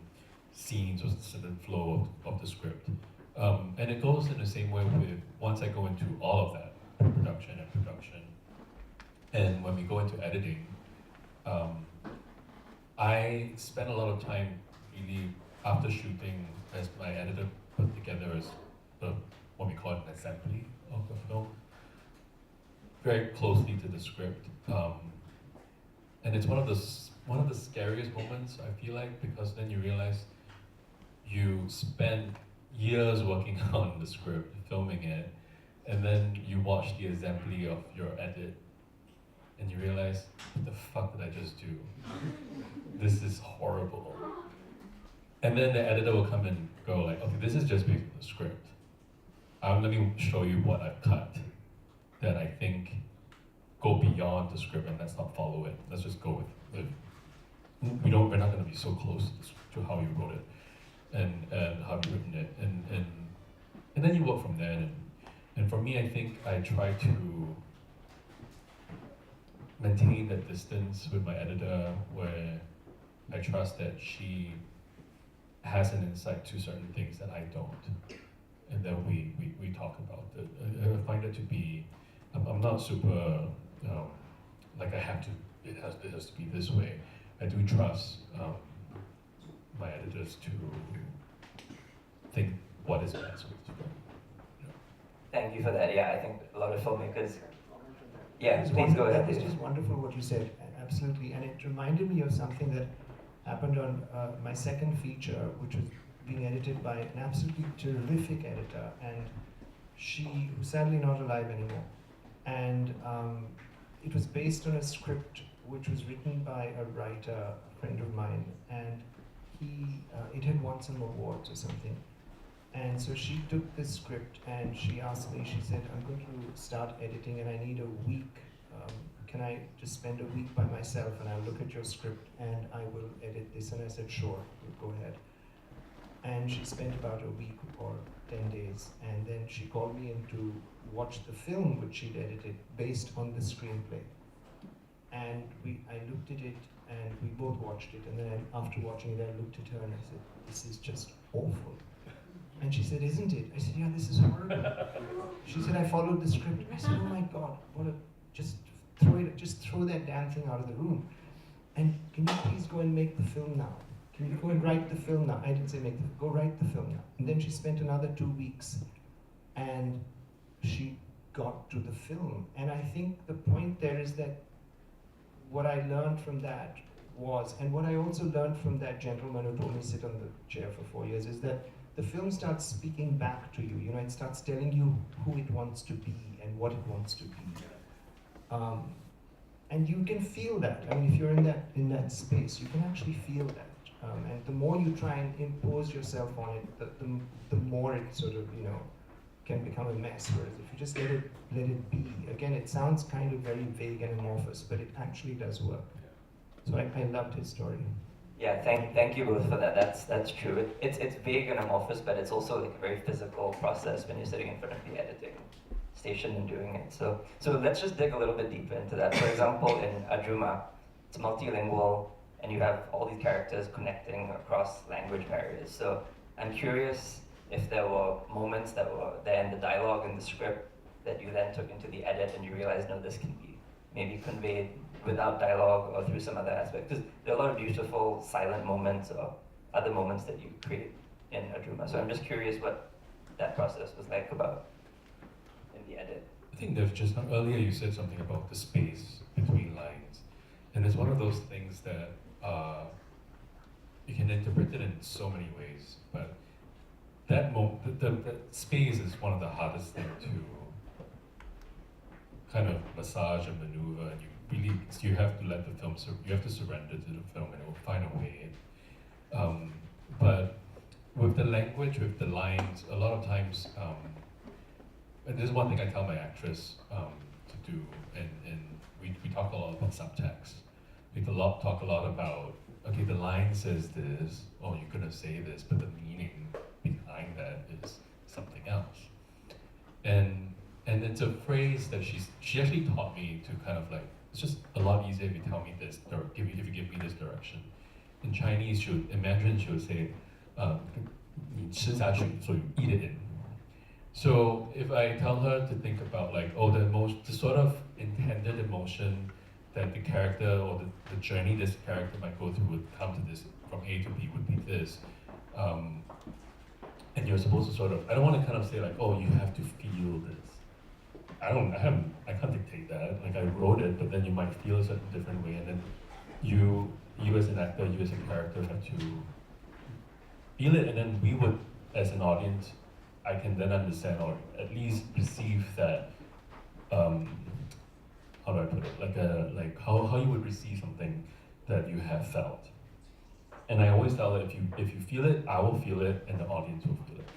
scenes or certain flow of the script. And it goes in the same way with, once I go into all of that, production, and when we go into editing, I spend a lot of time really after shooting, as my editor put together as what we call an assembly of the film, very closely to the script, and it's one of the scariest moments, I feel like, because then you realize you spend years working on the script, filming it, and then you watch the assembly of your edit, and you realize, what the fuck did I just do? This is horrible. And then the editor will come and go like, okay, this is just based on the script. Let me show you what I've cut that I think go beyond the script, and let's not follow it. Let's just go with we're not going to be so close to how you wrote it and how you've written it, and then you work from there. And for me, I think I try to maintain that distance with my editor, where I trust that she has an insight to certain things that I don't, and then we talk about it. I find it to be, I'm not super, like I have to, it has to be this way. I do trust my editors to think what is best with the film. Thank you for that. Yeah, I think a lot of filmmakers. Yeah, It's please go ahead. That was just wonderful what you said, absolutely. And it reminded me of something that happened on my second feature, which was being edited by an absolutely terrific editor, and she was sadly not alive anymore. And it was based on a script which was written by a writer, a friend of mine, and it had won some awards or something. And so she took this script and she asked me, she said, I'm going to start editing and I need a week. Can I just spend a week by myself and I'll look at your script and I will edit this? And I said, sure, go ahead. And she spent about a week or 10 days. And then she called me in to watch the film which she'd edited based on the screenplay. And I looked at it, and we both watched it, and then after watching it, I looked at her and I said, "This is just awful." And she said, "Isn't it?" I said, "Yeah, this is horrible." She said, "I followed the script." I said, "Oh my God, just throw that damn thing out of the room. And can you please go and make the film now? Can you go and write the film now?" I didn't say go write the film now. And then she spent another 2 weeks, and she got to the film. And I think the point there is that what I learned from that was, and what I also learned from that gentleman who told me to sit on the chair for 4 years, is that the film starts speaking back to you. You know, it starts telling you who it wants to be and what it wants to be. And you can feel that. I mean, if you're in that space, you can actually feel that. And the more you try and impose yourself on it, the more it sort of, you know, can become a mess. Whereas if you just let it be, again, it sounds kind of very vague and amorphous, but it actually does work. So I loved his story. Yeah, thank you both for that. That's true. It's vague and amorphous, but it's also like a very physical process when you're sitting in front of the editing station and doing it. So let's just dig a little bit deeper into that. For example, in Ajoomma, it's multilingual, and you have all these characters connecting across language barriers. So I'm curious if there were moments that were there in the dialogue in the script that you then took into the edit and you realized, no, this can be maybe conveyed without dialogue or through some other aspect. Because there are a lot of beautiful silent moments or other moments that you create in Ajoomma. So I'm just curious what that process was like about in the edit. I think Dev, just earlier you said something about the space between lines. And it's one of those things that you can interpret it in so many ways, but that space is one of the hardest things to kind of massage and maneuver, and you have to let the film, you have to surrender to the film, and it will find a way in. But with the language, with the lines, a lot of times, and this is one thing I tell my actress to do, and we talk a lot about subtext. We talk a lot about, okay, the line says this, oh, you're gonna say this, but the meaning behind that is something else. And it's a phrase that she actually taught me to kind of like, it's just a lot easier if you tell me this, if you give me this direction. In Chinese, she would say, 你吃下去, so you eat it in. So if I tell her to think about like, oh, the sort of intended emotion that the character or the journey this character might go through would come to this, from A to B would be this. And you're supposed to sort of, I don't want to kind of say like, oh, you have to feel this. I can't dictate that. Like I wrote it, but then you might feel a certain different way, and then you as an actor, you as a character have to feel it, and then we would, as an audience, I can then understand or at least receive that. How do I put it? Like how you would receive something that you have felt. And I always tell her, if you feel it, I will feel it, and the audience will feel it.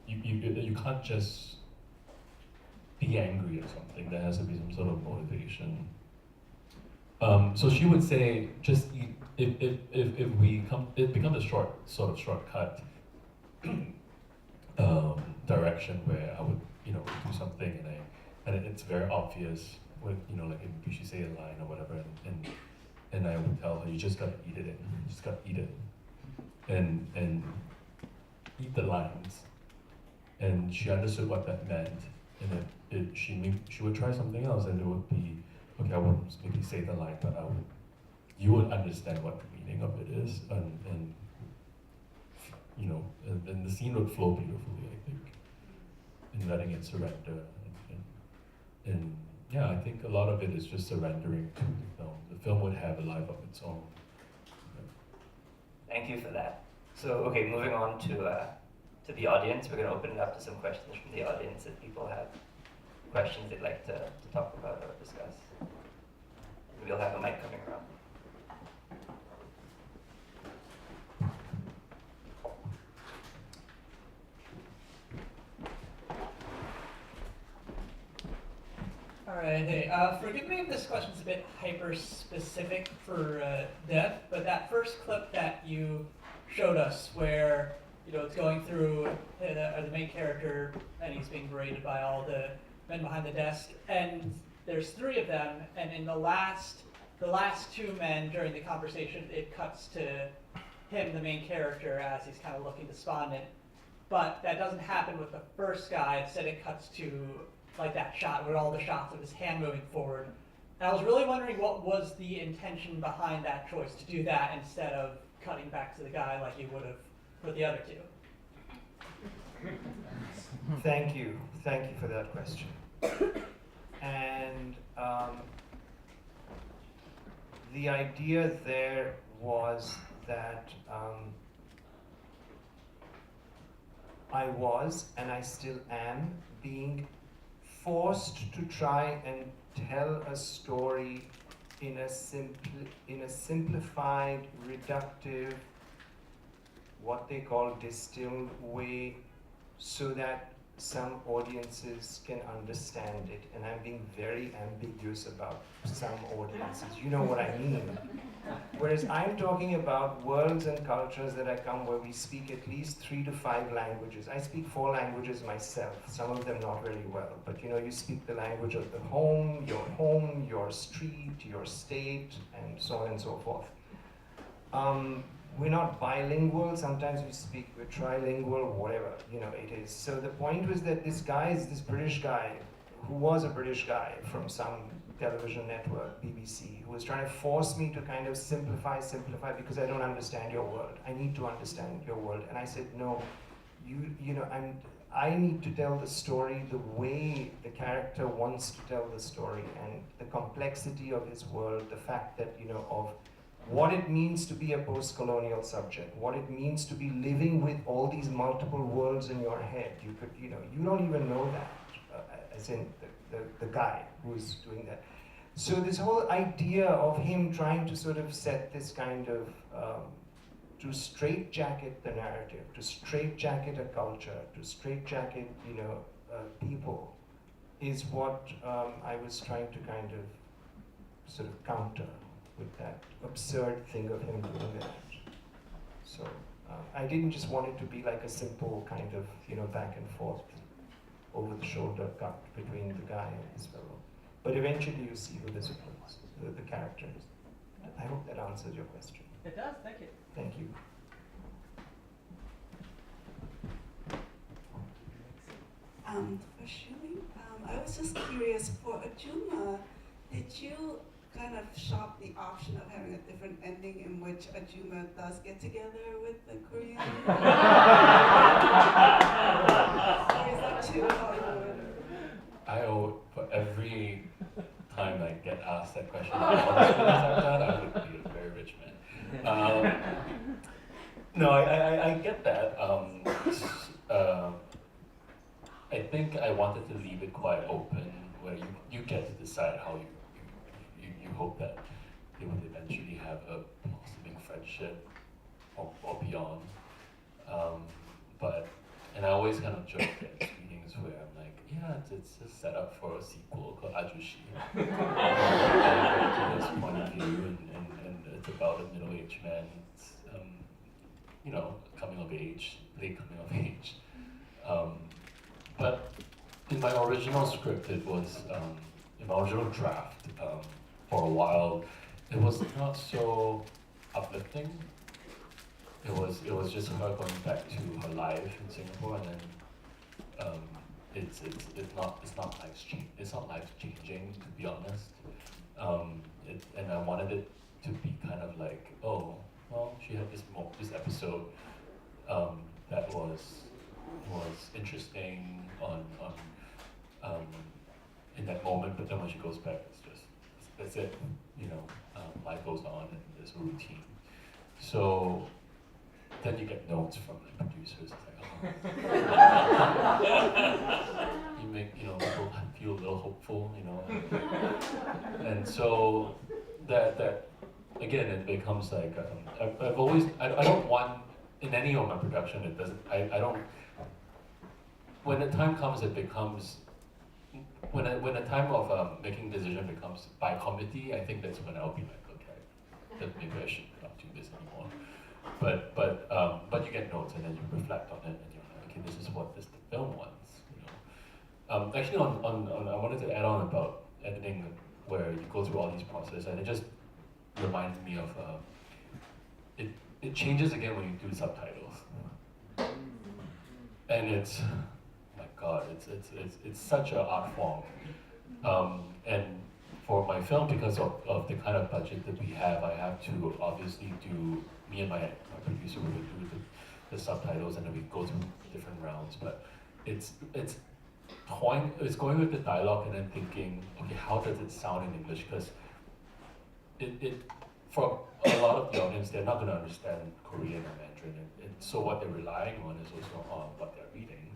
You can't just be angry at something. There has to be some sort of motivation. So she would say, just it becomes a shortcut direction where I would do something and it's very obvious with like if she say a line or whatever, and I would tell her, you just gotta eat it in. You just gotta eat it and eat the lines. And she understood what that meant, and she would try something else, and it would be, okay, I wouldn't maybe say the line, but you would understand what the meaning of it is, and the scene would flow beautifully, I think, in letting it surrender. And yeah, I think a lot of it is just surrendering to the film. The film would have a life of its own. Thank you for that. So, okay, moving on to the audience. We're going to open it up to some questions from the audience if people have questions they'd like to talk about or discuss. And we'll have a mic coming around. All right, hey, forgive me if this question's a bit hyper-specific for Dev, but that first clip that you showed us where, it's going through the main character and he's being berated by all the men behind the desk, and there's three of them, and in the last two men during the conversation, it cuts to him, the main character, as he's kind of looking despondent. But that doesn't happen with the first guy. Instead, it cuts to like that shot with all the shots of his hand moving forward. And I was really wondering what was the intention behind that choice to do that instead of cutting back to the guy like you would have for the other two. Thank you for that question. And the idea there was that I was, and I still am, being forced to try and tell a story in a simplified, reductive, what they call distilled way, so that some audiences can understand it. And I'm being very ambiguous about some audiences. You know what I mean. Whereas I'm talking about worlds and cultures that I come where we speak at least 3 to 5 languages. I speak 4 languages myself, some of them not very well. But you know, you speak the language of the home, your street, your state, and so on and so forth. We're not bilingual, sometimes we're trilingual, whatever, you know, it is. So the point was that this British guy, who was a British guy from some television network, BBC, who was trying to force me to kind of simplify, because I don't understand your world. I need to understand your world. And I said, no, I need to tell the story the way the character wants to tell the story, and the complexity of his world, the fact that, you know, of what it means to be a post-colonial subject, what it means to be living with all these multiple worlds in your head. You don't even know that, as in the guy who's doing that. So this whole idea of him trying to sort of set this kind of, to straitjacket the narrative, to straitjacket a culture, to straitjacket, you know, people, is what I was trying to kind of sort of counter with that absurd thing of him doing that. So I didn't just want it to be like a simple kind of, you know, back and forth, over the shoulder cut between the guy and his fellow. But eventually you see who this was, the characters. I hope that answers your question. It does, thank you. Thank you. For Shuming, I was just curious, for Ajoomma, did you kind of shop the option of having a different ending in which Ajoomma does get together with the Korean? Or is that too Hollywood? I owe, for every time I get asked that question, I would be a very rich man. No, I get that. I think I wanted to leave it quite open, where you get to decide how you hope that they would eventually have a blossoming friendship or beyond. And I always kind of joke at screenings where I'm like, yeah, it's a setup for a sequel called Ajoomma. To this point of view, and it's about a middle-aged man, you know, coming of age, late coming of age. But in my original script, it was, in my original draft, for a while, it was not so uplifting. It was just her going back to her life in Singapore, and then it's not life changing, to be honest. And I wanted it to be kind of like, oh, well, she had this episode that was interesting in that moment, but then when she goes back, that's it. You know, life goes on and there's a routine. So then you get notes from the producers, it's like, oh. You make, you know, people feel a little hopeful, you know. And so that again, it becomes like, I've always, I don't want, in any of my production, it doesn't, I don't, when the time comes, it becomes, when the time of making decision becomes by committee, I think that's when I'll be like, okay, then maybe I should not do this anymore. But you get notes and then you reflect on it and you're like, okay, this is what the film wants. You know? Actually, I wanted to add on about editing where you go through all these processes, and it just reminds me of it changes again when you do subtitles, and it's oh my God, it's such an art form, and for my film, because of the kind of budget that we have, I have to obviously do, me and my producer will do the subtitles, and then we go through different rounds, but it's going with the dialogue and then thinking, okay, how does it sound in English? Because it for a lot of the audience, they're not going to understand Korean or Mandarin, and so what they're relying on is also on what they're reading,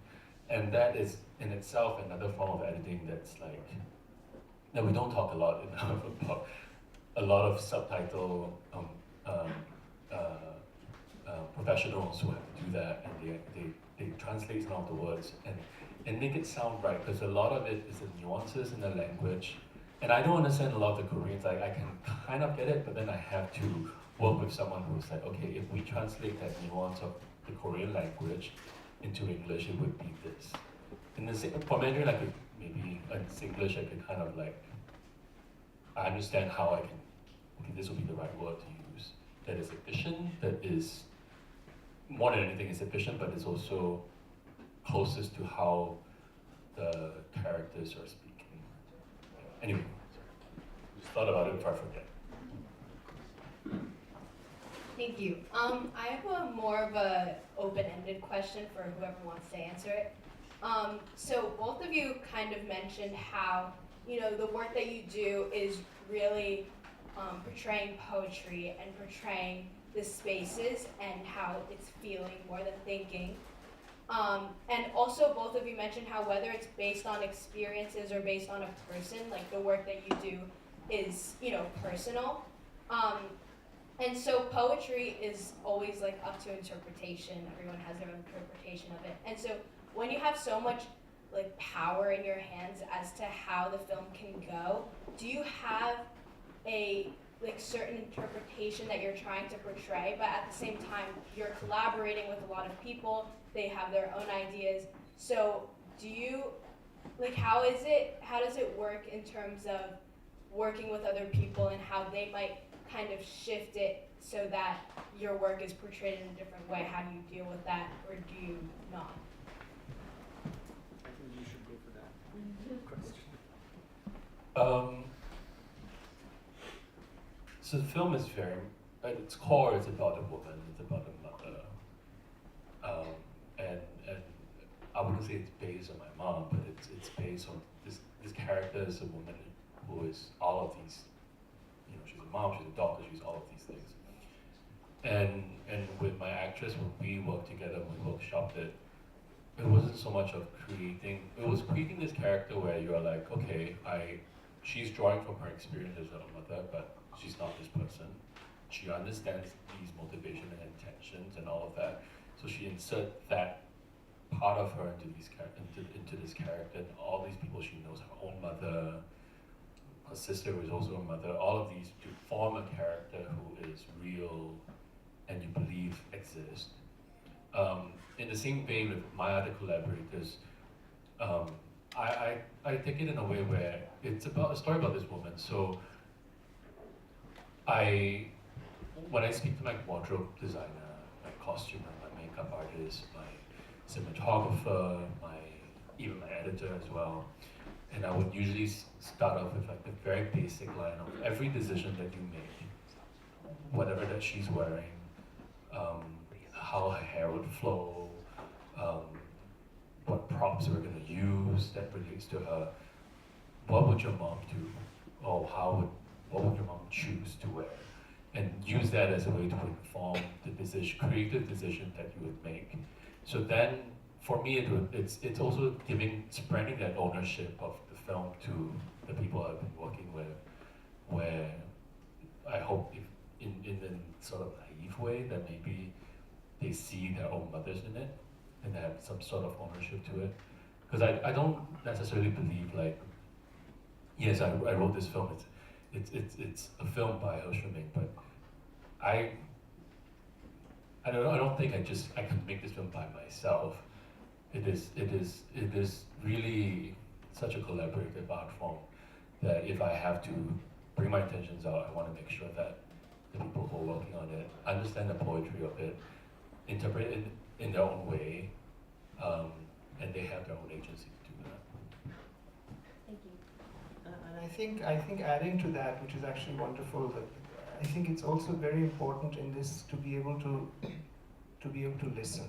and that is in itself another form of editing that's like, that we don't talk a lot enough about. A lot of subtitle professionals who have to do that, and they translate some of the words and make it sound right, because a lot of it is the nuances in the language. And I don't understand a lot of the Koreans. I can kind of get it, but then I have to work with someone who's like, okay, if we translate that nuance of the Korean language into English, it would be this. And the same, for Mandarin, I could maybe, in English, I could kind of like, I understand how I can, okay, this would be the right word to use. That is efficient, that is, more than anything, is efficient, but it's also closest to how the characters are speaking. Anyway, just thought about it before I forget. Thank you. I have a more of a open-ended question for whoever wants to answer it. So both of you kind of mentioned how, the work that you do is really portraying poetry and portraying the spaces and how it's feeling more than thinking. And also both of you mentioned how whether it's based on experiences or based on a person, like the work that you do is, personal. And so poetry is always like up to interpretation. Everyone has their own interpretation of it. And so when you have so much like power in your hands as to how the film can go, do you have a certain interpretation that you're trying to portray, but at the same time you're collaborating with a lot of people, they have their own ideas. So do you, how does it work in terms of working with other people and how they might kind of shift it so that your work is portrayed in a different way? How do you deal with that, or do you not? I think you should go for that question. So the film is very, at its core, it's about a woman, it's about a mother. And I wouldn't say it's based on my mom, but it's based on this character is a woman who is all of these, she's a mom, she's a doctor, she's all of these things. And with my actress, when we worked together, we workshopped it, it wasn't so much of creating, it was creating this character where you're like, okay, she's drawing from her experience as a mother, but she's not this person. She understands these motivation and intentions and all of that. So she inserts that part of her into this character, and all these people she knows, her own mother, her sister who is also a mother, all of these to form a character who is real and you believe exists. In the same vein with my other collaborators, I take it in a way where it's about a story about this woman. So when I speak to my wardrobe designer, my costumer, my makeup artist, my cinematographer, even my editor as well, and I would usually start off with like the very basic line of every decision that you make, whatever that she's wearing, how her hair would flow, what props we're going to use that relates to her. What would your mom do? Or what would your mom choose to wear? And use that as a way to inform the creative decision that you would make. So then, for me, it's also spreading that ownership of the film to the people I've been working with, where I hope in a sort of naive way that maybe they see their own mothers in it and they have some sort of ownership to it. Because I don't necessarily believe like, yes, I wrote this film, it's a film by HE Shuming, but I don't think I can make this film by myself. It is really such a collaborative art form. that if I have to bring my intentions out, I want to make sure that the people who are working on it understand the poetry of it, interpret it in their own way, and they have their own agency to do that. Thank you. And I think adding to that, which is actually wonderful, that I think it's also very important in this to be able to listen.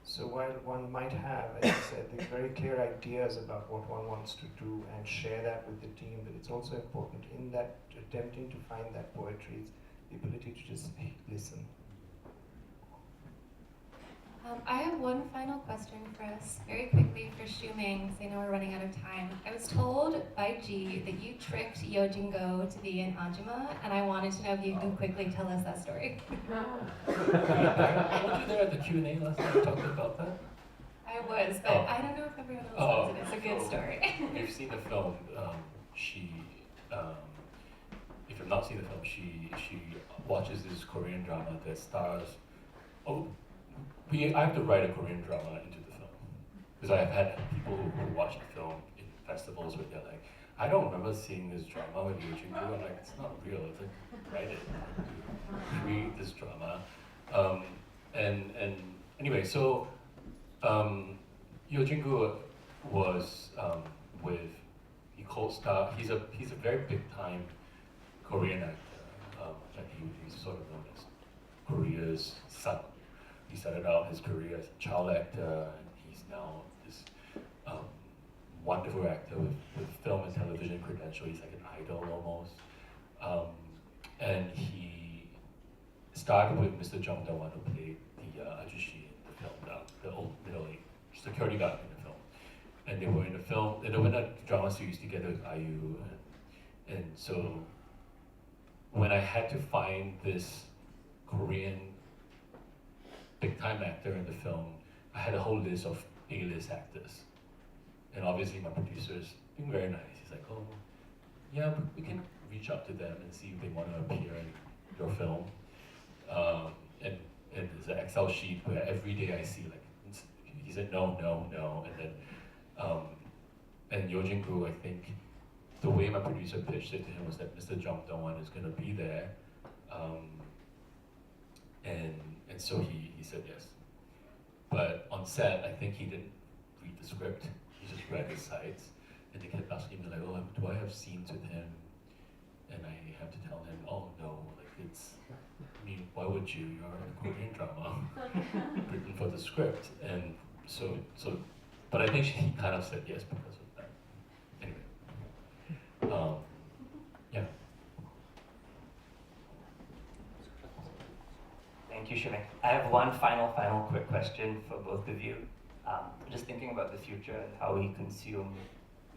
So while one might have, as I said, the very clear ideas about what one wants to do and share that with the team, but it's also important in that attempting to find that poetry, is the ability to just listen. I have one final question for us, very quickly for Shuming, because I know we're running out of time. I was told by G that you tricked Yojingo to be in Ajoomma, and I wanted to know if you could quickly tell us that story. Weren't you there at the Q&A last time talking about that? I was, but I don't know if everyone else knows it. It's a good story. If you've seen the film, if you've not seen the film, she watches this Korean drama that stars. I have to write a Korean drama into the film because I have had people who watch the film in festivals where they're like, I don't remember seeing this drama with Yojingu. I'm like, it's not real. It's like, write it, create this drama, and anyway, so Yojingu was he co-starred. He's a very big time Korean actor. Like he's sort of known as Korea's son. He started out his career as a child actor, and he's now this wonderful actor with film and television credentials. He's like an idol almost. And he started with Mr. Jung Da-won, who played the Ajushi in the film, the old middle-aged security guard in the film. And they were in the film, they were in a drama series together with IU. And so when I had to find this Korean big-time actor in the film, I had a whole list of A-list actors. And obviously my producer's being very nice. He's like, oh, yeah, we can reach out to them and see if they want to appear in your film. And there's an Excel sheet where every day I see, like, he said no, no, no, and then, and Yojingu, I think, the way my producer pitched it to him was that Mr. Jung Da-won is going to be there. And so he said yes. But on set, I think he didn't read the script. He just read the sides. And they kept asking me like, oh, do I have scenes with him? And I have to tell him, oh no, like it's, I mean, why would you? You're in a Korean drama written for the script. And so, but I think he kind of said yes because of that. Anyway, yeah. Thank you, Shuming. I have one final quick question for both of you. Just thinking about the future and how we consume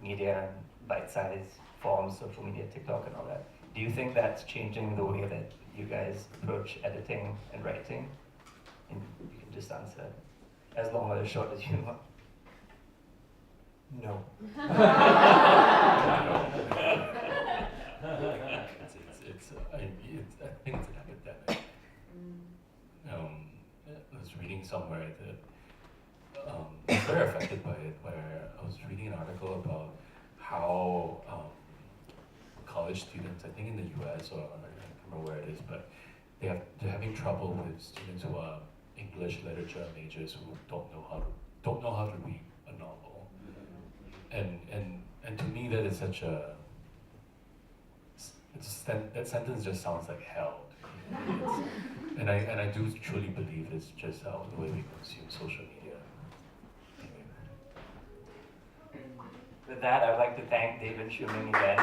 media in bite-sized forms, social media, TikTok and all that. Do you think that's changing the way that you guys approach editing and writing? And you can just answer as long or as short as you want. No. I think it's an epidemic. I was reading somewhere that I was very affected by it, where I was reading an article about how college students, I think in the US or I can't remember where it is, but they're having trouble with students who are English literature majors who don't know how to read a novel. And to me that is such a that sentence just sounds like hell. And I do truly believe it's just the way we consume social media. Anyway. With that, I would like to thank David Shuming again.